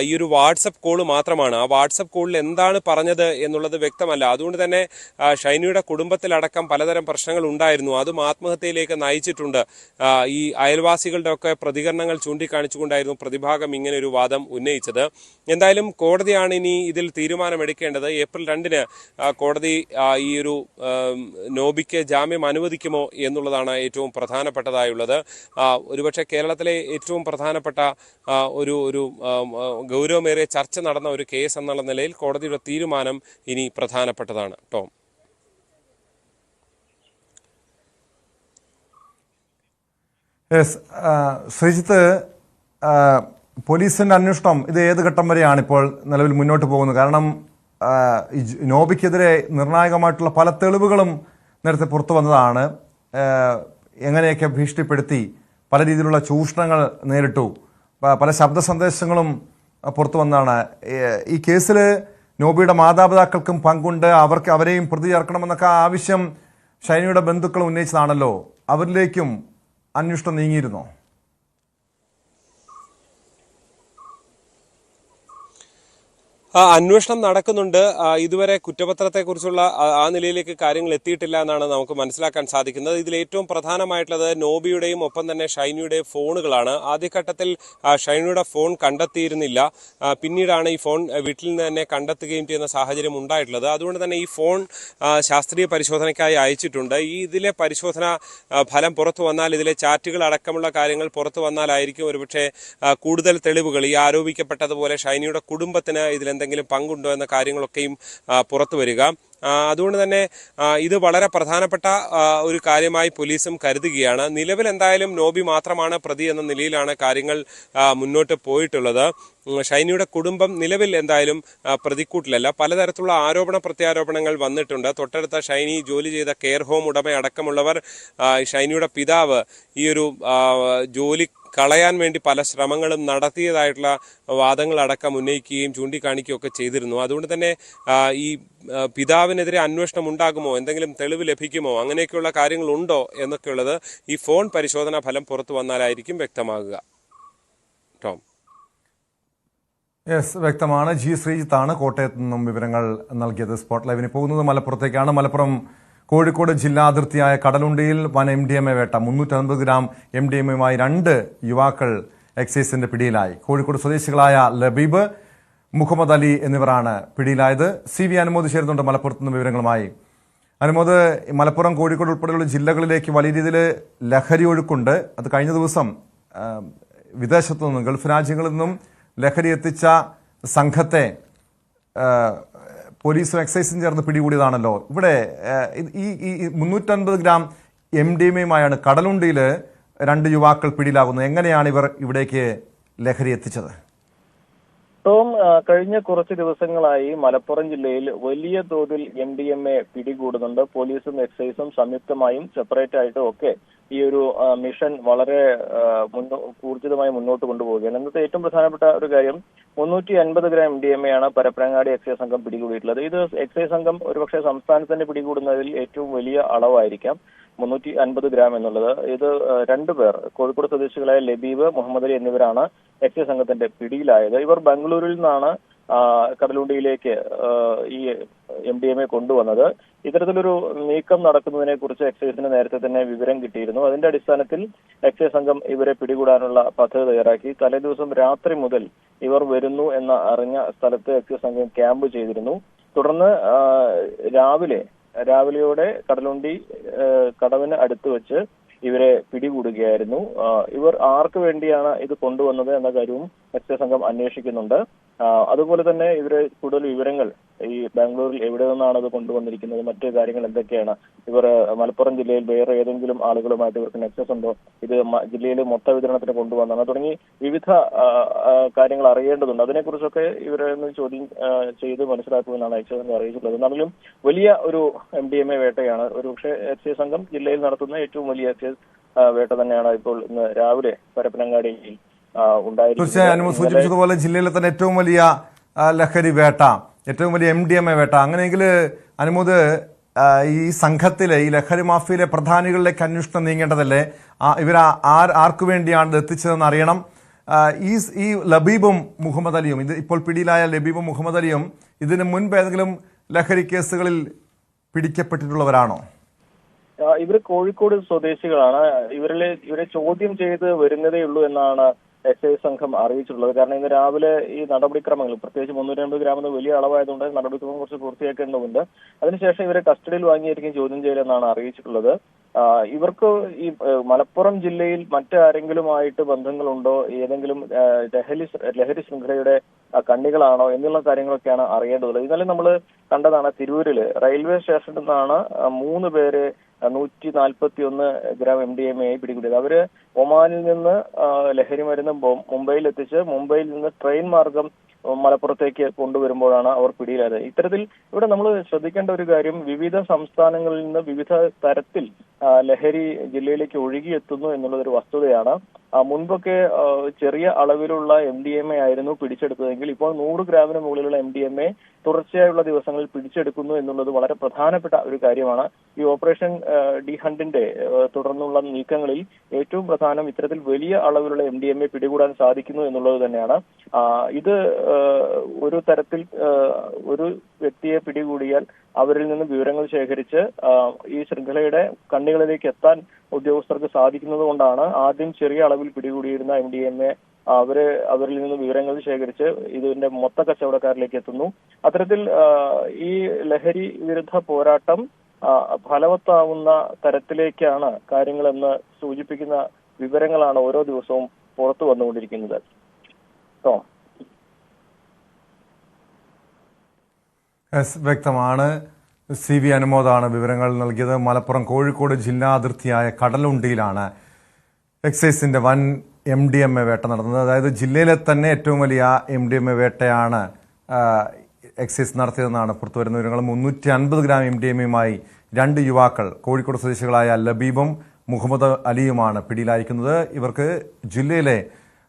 ഈ ഒരു വാട്സപ്പ് കോള് മാത്രമാണ്. ആ വാട്സപ്പ് കോളിൽ എന്താണ് പറഞ്ഞത് എന്നുള്ളത് വ്യക്തമല്ല. അതുകൊണ്ട് തന്നെ ഷൈനിയുടെ കുടുംബത്തിലടക്കം പലതരം പ്രശ്നങ്ങൾ ഉണ്ടായിരുന്നു. അതും ആത്മഹത്യയിലേക്ക് നയിച്ചിട്ടുണ്ട്. ഈ അയൽവാസികളുടെ ഒക്കെ പ്രതികരണങ്ങൾ ചൂണ്ടിക്കാണിച്ചുകൊണ്ടായിരുന്നു പ്രതിഭാഗം ഇങ്ങനെ ഒരു വാദം ഉന്നയിച്ചത്. എന്തായാലും കോടതിയാണ് ഇനി ഇതിൽ തീരുമാനമെടുക്കേണ്ടത്. ഏപ്രിൽ 2-ന് കോടതി ഈ ഒരു നോബിക്ക് ജാമ്യം അനുവദിക്കുമോ എന്നുള്ളതാണ് ഏറ്റവും പ്രധാനപ്പെട്ടതായുള്ളത്. ഒരുപക്ഷെ കേരളത്തിലെ ഏറ്റവും പ്രധാനപ്പെട്ട ഒരു ഗൗരവമേറിയ ചർച്ച നടന്ന ഒരു കേസ് എന്നുള്ള നിലയിൽ കോടതിയുടെ തീരുമാനം ഇനി പ്രധാനപ്പെട്ടതാണ്. ടോം. ശ്രീജിത്ത്, പോലീസിന്റെ അന്വേഷണം ഇത് ഏത് ഘട്ടം വരെയാണ് ഇപ്പോൾ നിലവിൽ മുന്നോട്ട് പോകുന്നത്? കാരണം നോബിക്കെതിരെ നിർണായകമായിട്ടുള്ള പല തെളിവുകളും നേരത്തെ പുറത്തു വന്നതാണ്. എങ്ങനെയൊക്കെ ഭീഷണിപ്പെടുത്തി, പല രീതിയിലുള്ള ചൂഷണങ്ങൾ നേരിട്ടു, പല ശബ്ദ സന്ദേശങ്ങളും പുറത്തു വന്നതാണ്. ഈ കേസിൽ നോബിയുടെ മാതാപിതാക്കൾക്കും പങ്കുണ്ട്, അവരെയും പ്രതി ചേർക്കണമെന്നൊക്കെ ആവശ്യം ഷൈനിയുടെ ബന്ധുക്കൾ ഉന്നയിച്ചതാണല്ലോ. അവരിലേക്കും അന്വേഷണം നീങ്ങിയിരുന്നോ? അന്വേഷണം നടക്കുന്നുണ്ട്. ഇതുവരെ കുറ്റപത്രത്തെക്കുറിച്ചുള്ള ആ നിലയിലേക്ക് കാര്യങ്ങൾ എത്തിയിട്ടില്ല എന്നാണ് നമുക്ക് മനസ്സിലാക്കാൻ സാധിക്കുന്നത്. ഇതിൽ ഏറ്റവും പ്രധാനമായിട്ടുള്ളത് നോബിയുടെയും ഒപ്പം തന്നെ ഷൈനിയുടെയും ഫോണുകളാണ്. ആദ്യഘട്ടത്തിൽ ഷൈനിയുടെ ഫോൺ കണ്ടെത്തിയിരുന്നില്ല. പിന്നീടാണ് ഈ ഫോൺ വീട്ടിൽ നിന്ന് തന്നെ കണ്ടെത്തുകയും ചെയ്യുന്ന സാഹചര്യം ഉണ്ടായിട്ടുള്ളത്. അതുകൊണ്ട് തന്നെ ഈ ഫോൺ ശാസ്ത്രീയ പരിശോധനയ്ക്കായി അയച്ചിട്ടുണ്ട്. ഇതിലെ പരിശോധന ഫലം പുറത്തു വന്നാൽ, ഇതിലെ ചാറ്റുകൾ അടക്കമുള്ള കാര്യങ്ങൾ പുറത്തു വന്നാലായിരിക്കും ഒരുപക്ഷെ കൂടുതൽ തെളിവുകൾ ഈ ആരോപിക്കപ്പെട്ടതുപോലെ ഷൈനിയുടെ കുടുംബത്തിന് ഇതിലെന്തെങ്കിലും പങ്കുണ്ടോ എന്ന കാര്യങ്ങളൊക്കെയും പുറത്തു വരിക. അതുകൊണ്ട് തന്നെ ഇത് വളരെ പ്രധാനപ്പെട്ട ഒരു കാര്യമായി പോലീസും കരുതുകയാണ്. നിലവിൽ എന്തായാലും നോബി മാത്രമാണ് പ്രതി എന്ന നിലയിലാണ് കാര്യങ്ങൾ മുന്നോട്ട് പോയിട്ടുള്ളത്. ഷൈനിയുടെ കുടുംബം നിലവിൽ എന്തായാലും പ്രതിക്കൂട്ടിലല്ല. പലതരത്തിലുള്ള ആരോപണ പ്രത്യാരോപണങ്ങൾ വന്നിട്ടുണ്ട്. തൊട്ടടുത്ത ഷൈനി ജോലി ചെയ്ത കെയർ ഹോം ഉടമ അടക്കമുള്ളവർ ഷൈനിയുടെ പിതാവ് ഈ ഒരു ജോലി കളയാൻ വേണ്ടി പല ശ്രമങ്ങളും നടത്തിയതായിട്ടുള്ള വാദങ്ങളടക്കം ഉന്നയിക്കുകയും ചൂണ്ടിക്കാണിക്കുകയും ഒക്കെ ചെയ്തിരുന്നു. അതുകൊണ്ട് തന്നെ ഈ പിതാവിനെതിരെ അന്വേഷണം ഉണ്ടാകുമോ, എന്തെങ്കിലും തെളിവ് ലഭിക്കുമോ, അങ്ങനെയൊക്കെയുള്ള കാര്യങ്ങളുണ്ടോ എന്നൊക്കെയുള്ളത് ഈ ഫോൺ പരിശോധനാ ഫലം പുറത്തു വന്നാലായിരിക്കും വ്യക്തമാകുക. ടോം. യെസ്, വ്യക്തമാണ്. ജി ശ്രീജിത്താണ് കോട്ടയത്ത് നിന്നും വിവരങ്ങൾ നൽകിയത്. സ്പോട്ട് ലൈവിന് പോകുന്നത് മലപ്പുറത്തേക്കാണ്. മലപ്പുറം കോഴിക്കോട് ജില്ലാ അതിർത്തിയായ കടലുണ്ടിയിൽ വൻ MDMA വേട്ട. 350 ഗ്രാം MDMAയുമായി 2 യുവാക്കൾ എക്സൈസിന്റെ പിടിയിലായി. കോഴിക്കോട് സ്വദേശികളായ ലബീബ്, മുഹമ്മദ് അലി എന്നിവരാണ് പിടിയിലായത്. CV അനുമോദ് ചേരുന്നുണ്ട് മലപ്പുറത്ത് നിന്ന് വിവരങ്ങളുമായി. അനുമോദ്, മലപ്പുറം, കോഴിക്കോട് ഉൾപ്പെടെയുള്ള ജില്ലകളിലേക്ക് വലിയ രീതിയിൽ ലഹരി ഒഴുക്കുണ്ട്. അത് കഴിഞ്ഞ ദിവസം വിദേശത്തു നിന്നും ഗൾഫ് രാജ്യങ്ങളിൽ നിന്നും ലഹരി എത്തിച്ച സംഘത്തെ പോലീസും എക്സൈസും ചേർന്ന് പിടികൂടിയതാണല്ലോ. ഇവിടെ ഈ 350 ഗ്രാം MDMAയുമായാണ് കടലുണ്ടിയിൽ 2 യുവാക്കൾ പിടിയിലാകുന്നത്. എങ്ങനെയാണ് ഇവർ ഇവിടേക്ക് ലഹരി എത്തിച്ചത്? ടോം, കഴിഞ്ഞ കുറച്ച് ദിവസങ്ങളായി മലപ്പുറം ജില്ലയിൽ വലിയ തോതിൽ MDMA പിടികൂടുന്നുണ്ട്. പോലീസും എക്സൈസും സംയുക്തമായും സെപ്പറേറ്റ് ആയിട്ടും ഒക്കെ ഈ ഒരു മിഷൻ വളരെ ഊർജിതമായി മുന്നോട്ട് കൊണ്ടുപോവുകയാണ്. ഇന്നത്തെ ഏറ്റവും പ്രധാനപ്പെട്ട ഒരു കാര്യം 350 ഗ്രാം MDMA ആണ് പരപ്പനങ്ങാടി എക്സൈസ് സംഘം പിടികൂടിയിട്ടുള്ളത്. ഇത് എക്സൈസ് സംഘം ഒരുപക്ഷെ സംസ്ഥാനത്ത് തന്നെ പിടികൂടുന്നതിൽ ഏറ്റവും വലിയ അളവായിരിക്കാം 350 ഗ്രാം എന്നുള്ളത്. ഇത് 2 പേർ കോഴിക്കോട് സ്വദേശികളായ ലബീബ്, മുഹമ്മദ് അലി എന്നിവരാണ് എക്സൈസ് സംഘത്തിന്റെ പിടിയിലായത്. ഇവർ ബംഗളൂരുവിൽ നിന്നാണ് കടലുണ്ടിയിലേക്ക് ഈ MDMA കൊണ്ടുവന്നത്. ഇത്തരത്തിലൊരു നീക്കം നടക്കുന്നതിനെ കുറിച്ച് എക്സൈസിന് നേരത്തെ തന്നെ വിവരം കിട്ടിയിരുന്നു. അതിന്റെ അടിസ്ഥാനത്തിൽ എക്സൈസ് സംഘം ഇവരെ പിടികൂടാനുള്ള പദ്ധതി തയ്യാറാക്കി. തലേദിവസം രാത്രി മുതൽ ഇവർ വരുന്നു എന്ന് അറിഞ്ഞ സ്ഥലത്ത് എക്സൈസ് സംഘം ക്യാമ്പ് ചെയ്തിരുന്നു. തുടർന്ന് രാവിലെയോടെ കടലുണ്ടി കടവിന് അടുത്ത് വെച്ച് ഇവരെ പിടികൂടുകയായിരുന്നു. ഇവർ ആർക്ക് വേണ്ടിയാണ് ഇത് കൊണ്ടുവന്നത് എന്ന കാര്യവും എക്സൈസ് സംഘം അന്വേഷിക്കുന്നുണ്ട്. അതുപോലെ തന്നെ ഇവരെ കൂടുതൽ വിവരങ്ങൾ ഈ ബാംഗ്ലൂരിൽ എവിടെ നിന്നാണ് ഇത് കൊണ്ടുവന്നിരിക്കുന്നത്, മറ്റു കാര്യങ്ങൾ എന്തൊക്കെയാണ്, ഇവർ മലപ്പുറം ജില്ലയിൽ വേറെ ഏതെങ്കിലും ആളുകളുമായിട്ട് ഇവർക്ക് നെക്സസ് ഉണ്ടോ, ഇത് ജില്ലയിൽ മൊത്ത വിതരണത്തിന് കൊണ്ടുവന്നാണ് തുടങ്ങി വിവിധ കാര്യങ്ങൾ അറിയേണ്ടതുണ്ട്. അതിനെക്കുറിച്ചൊക്കെ ഇവരെ ചോദ്യം ചെയ്ത് മനസ്സിലാക്കുമെന്നാണ് എക്സൈസ് സംഘം അറിയിച്ചിട്ടുള്ളത്. എന്നാലും വലിയ ഒരു MDMA വേട്ടയാണ് ഒരുപക്ഷെ എക്സൈസ് സംഘം ജില്ലയിൽ നടത്തുന്ന ഏറ്റവും വലിയ എക്സൈസ് വേട്ട തന്നെയാണ് ഇപ്പോൾ ഇന്ന് രാവിലെ പരപ്പനങ്ങാടിയിൽ തീർച്ചയായും സൂചിപ്പിച്ചതുപോലെ ജില്ലയിലെ തന്നെ ഏറ്റവും വലിയ ലഹരി വേട്ട, ഏറ്റവും വലിയ MDMA വേട്ട. അങ്ങനെയെങ്കിൽ അനുമോദ്, ഈ സംഘത്തിലെ ഈ ലഹരി മാഫിയയിലെ പ്രധാനികളിലേക്ക് അന്വേഷണം നീങ്ങേണ്ടതല്ലേ? ഇവർ ആർക്കു വേണ്ടിയാണ് ഇത് എത്തിച്ചതെന്ന് അറിയണം. ഈ ലബീബും മുഹമ്മദ് അലിയും, ഇത് ഇപ്പോൾ പിടിയിലായ ലബീബും മുഹമ്മദ് അലിയും ഇതിന് മുൻപ് ഏതെങ്കിലും ലഹരി കേസുകളിൽ പിടിക്കപ്പെട്ടിട്ടുള്ളവരാണോ? ഇവർ കോഴിക്കോട് സ്വദേശികളാണ്. ഇവരെ ചോദ്യം ചെയ്ത് വരുന്നതേ ഉള്ളൂ എന്നാണ് എക്സൈസ് സംഘം അറിയിച്ചിട്ടുള്ളത്. കാരണം ഇന്ന് രാവിലെ ഈ നടപടിക്രമങ്ങൾ, പ്രത്യേകിച്ച് 350 ഗ്രാം എന്ന വലിയ അളവായതുകൊണ്ട് നടപടിക്രമം കുറച്ച് പൂർത്തിയാക്കേണ്ടതുണ്ട്. അതിനുശേഷം ഇവരെ കസ്റ്റഡിയിൽ വാങ്ങിയായിരിക്കും ചോദ്യം ചെയ്യലെന്നാണ് അറിയിച്ചിട്ടുള്ളത്. ഇവർക്ക് ഈ മലപ്പുറം ജില്ലയിൽ മറ്റാരെങ്കിലുമായിട്ട് ബന്ധങ്ങളുണ്ടോ, ഏതെങ്കിലും ലഹരി ശൃംഖലയുടെ കണ്ണികളാണോ എന്നുള്ള കാര്യങ്ങളൊക്കെയാണ് അറിയേണ്ടതുള്ളത്. ഇന്നലെ നമ്മൾ കണ്ടതാണ് തിരൂരില് റെയിൽവേ സ്റ്റേഷനിൽ നിന്നാണ് 3 പേരെ 141 ഗ്രാം MDMA പിടികൂടിയത്. അവര് ഒമാനിൽ നിന്ന് ലഹരി മരുന്ന് മുംബൈയിൽ എത്തിച്ച് മുംബൈയിൽ നിന്ന് ട്രെയിൻ മാർഗം മലപ്പുറത്തേക്ക് കൊണ്ടുവരുമ്പോഴാണ് അവർ പിടിയിലായത്. ഇത്തരത്തിൽ ഇവിടെ നമ്മൾ ശ്രദ്ധിക്കേണ്ട ഒരു കാര്യം, വിവിധ സംസ്ഥാനങ്ങളിൽ നിന്ന് വിവിധ തരത്തിൽ ലഹരി ജില്ലയിലേക്ക് ഒഴുകിയെത്തുന്നു എന്നുള്ളതൊരു വസ്തുതയാണ്. മുൻപൊക്കെ ചെറിയ അളവിലുള്ള MDMA ആയിരുന്നു പിടിച്ചെടുത്തതെങ്കിൽ ഇപ്പോൾ 100 ഗ്രാമിന് മുകളിലുള്ള MDMA തുടർച്ചയായുള്ള ദിവസങ്ങളിൽ പിടിച്ചെടുക്കുന്നു എന്നുള്ളത് വളരെ പ്രധാനപ്പെട്ട ഒരു കാര്യമാണ്. ഈ ഓപ്പറേഷൻ ഡി ഹണ്ടിന്റെ തുടർന്നുള്ള നീക്കങ്ങളിൽ ഏറ്റവും പ്രധാനം ഇത്തരത്തിൽ വലിയ അളവിലുള്ള MDMA പിടികൂടാൻ സാധിക്കുന്നു എന്നുള്ളത് തന്നെയാണ്. ഇത് ഒരു തരത്തിൽ ഒരു വ്യക്തിയെ പിടികൂടിയാൽ അവരിൽ നിന്ന് വിവരങ്ങൾ ശേഖരിച്ച് ഈ ശൃംഖലയുടെ കണ്ണികളിലേക്ക് എത്താൻ ഉദ്യോഗസ്ഥർക്ക് സാധിക്കുന്നത് കൊണ്ടാണ് ആദ്യം ചെറിയ അളവിൽ പിടികൂടിയിരുന്ന MDMA അവരിൽ നിന്ന് വിവരങ്ങൾ ശേഖരിച്ച് ഇതിന്റെ മൊത്ത കച്ചവടക്കാരിലേക്ക് എത്തുന്നു. അത്തരത്തിൽ ഈ ലഹരി വിരുദ്ധ പോരാട്ടം ഫലവത്താവുന്ന തരത്തിലേക്കാണ് കാര്യങ്ങളെന്ന് സൂചിപ്പിക്കുന്ന വിവരങ്ങളാണ് ഓരോ ദിവസവും പുറത്തു വന്നുകൊണ്ടിരിക്കുന്നത്. വ്യക്തമാണ്. CV അനുമോദാണ് വിവരങ്ങൾ നൽകിയത്. മലപ്പുറം കോഴിക്കോട് ജില്ലാ അതിർത്തിയായ കടലുണ്ടിയിലാണ് എക്സൈസിന്റെ വൻ MDMA വേട്ട നടന്നത്. അതായത് ജില്ലയിലെ തന്നെ ഏറ്റവും വലിയ MDMA വേട്ടയാണ് എക്സൈസ് നടത്തിയതെന്നാണ് പുറത്തുവരുന്ന വിവരങ്ങൾ. 350 ഗ്രാം MDMAയുമായി 2 യുവാക്കൾ കോഴിക്കോട് സ്വദേശികളായ ലബീബും മുഹമ്മദ് അലിയുമാണ് പിടിയിലായിരിക്കുന്നത്. ഇവർക്ക് ജില്ലയിലെ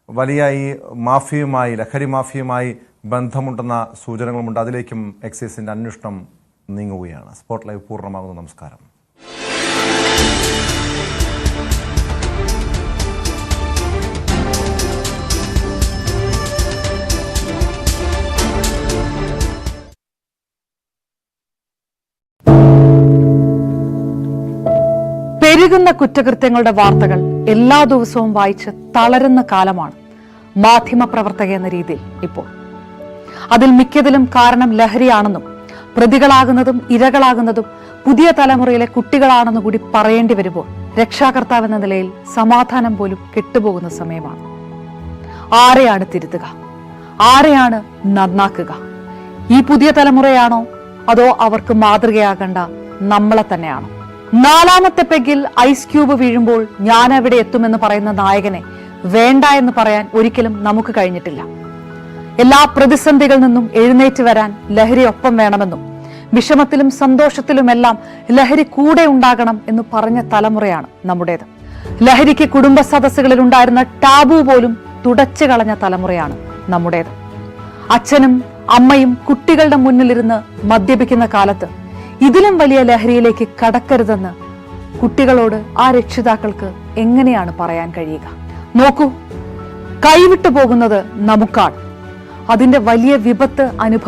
വലിയ ഈ മാഫിയുമായി, ലഹരി മാഫിയുമായി ബന്ധമുണ്ടെന്ന സൂചനകളുമുണ്ട്. അതിലേക്കും എക്സൈസിന്റെ അന്വേഷണം നീങ്ങുകയാണ്. സ്പോട്ട് ലൈവ് പൂർണ്ണമാകുന്നു. നമസ്കാരം. പെരുകുന്ന കുറ്റകൃത്യങ്ങളുടെ വാർത്തകൾ എല്ലാ ദിവസവും വായിച്ച് തളരുന്ന കാലമാണ് മാധ്യമപ്രവർത്തക എന്ന രീതിയിൽ ഇപ്പോൾ. അതിൽ മിക്കതിലും കാരണം ലഹരിയാണെന്നും പ്രതികളാകുന്നതും ഇരകളാകുന്നതും പുതിയ തലമുറയിലെ കുട്ടികളാണെന്ന് കൂടി പറയേണ്ടി വരുമ്പോൾ രക്ഷാകർത്താവ് എന്ന നിലയിൽ സമാധാനം പോലും കെട്ടുപോകുന്ന സമയമാണ്. ആരെയാണ് തിരുത്തുക? ആരെയാണ് നന്നാക്കുക? ഈ പുതിയ തലമുറയാണോ, അതോ അവർക്ക് മാതൃകയാകേണ്ട നമ്മളെ തന്നെയാണോ? 4ാമത്തെ പെഗിൽ ഐസ് ക്യൂബ് വീഴുമ്പോൾ ഞാൻ എവിടെ എത്തുമെന്ന് പറയുന്ന നായകനെ വേണ്ട എന്ന് പറയാൻ ഒരിക്കലും നമുക്ക് കഴിഞ്ഞിട്ടില്ല. എല്ലാ പ്രതിസന്ധികളിൽ നിന്നും എഴുന്നേറ്റ് വരാൻ ലഹരി ഒപ്പം വേണമെന്നും വിഷമത്തിലും സന്തോഷത്തിലുമെല്ലാം ലഹരി കൂടെ ഉണ്ടാകണം എന്ന് പറഞ്ഞ തലമുറയാണ് നമ്മുടേത്. ലഹരിക്ക് കുടുംബ സദസ്സുകളിൽ ഉണ്ടായിരുന്ന ടാബു പോലും തുടച്ചു കളഞ്ഞ തലമുറയാണ് നമ്മുടേത്. അച്ഛനും അമ്മയും കുട്ടികളുടെ മുന്നിലിരുന്ന് മദ്യപിക്കുന്ന കാലത്ത് ഇതിലും വലിയ ലഹരിയിലേക്ക് കടക്കരുതെന്ന് കുട്ടികളോട് ആ രക്ഷിതാക്കൾക്ക് എങ്ങനെയാണ് പറയാൻ കഴിയുക? നോക്കൂ, കൈവിട്ടു പോകുന്നത് നമുക്കാണ്. അതിന്റെ വലിയ വിപത്ത് അനുഭവിക്കുന്നത്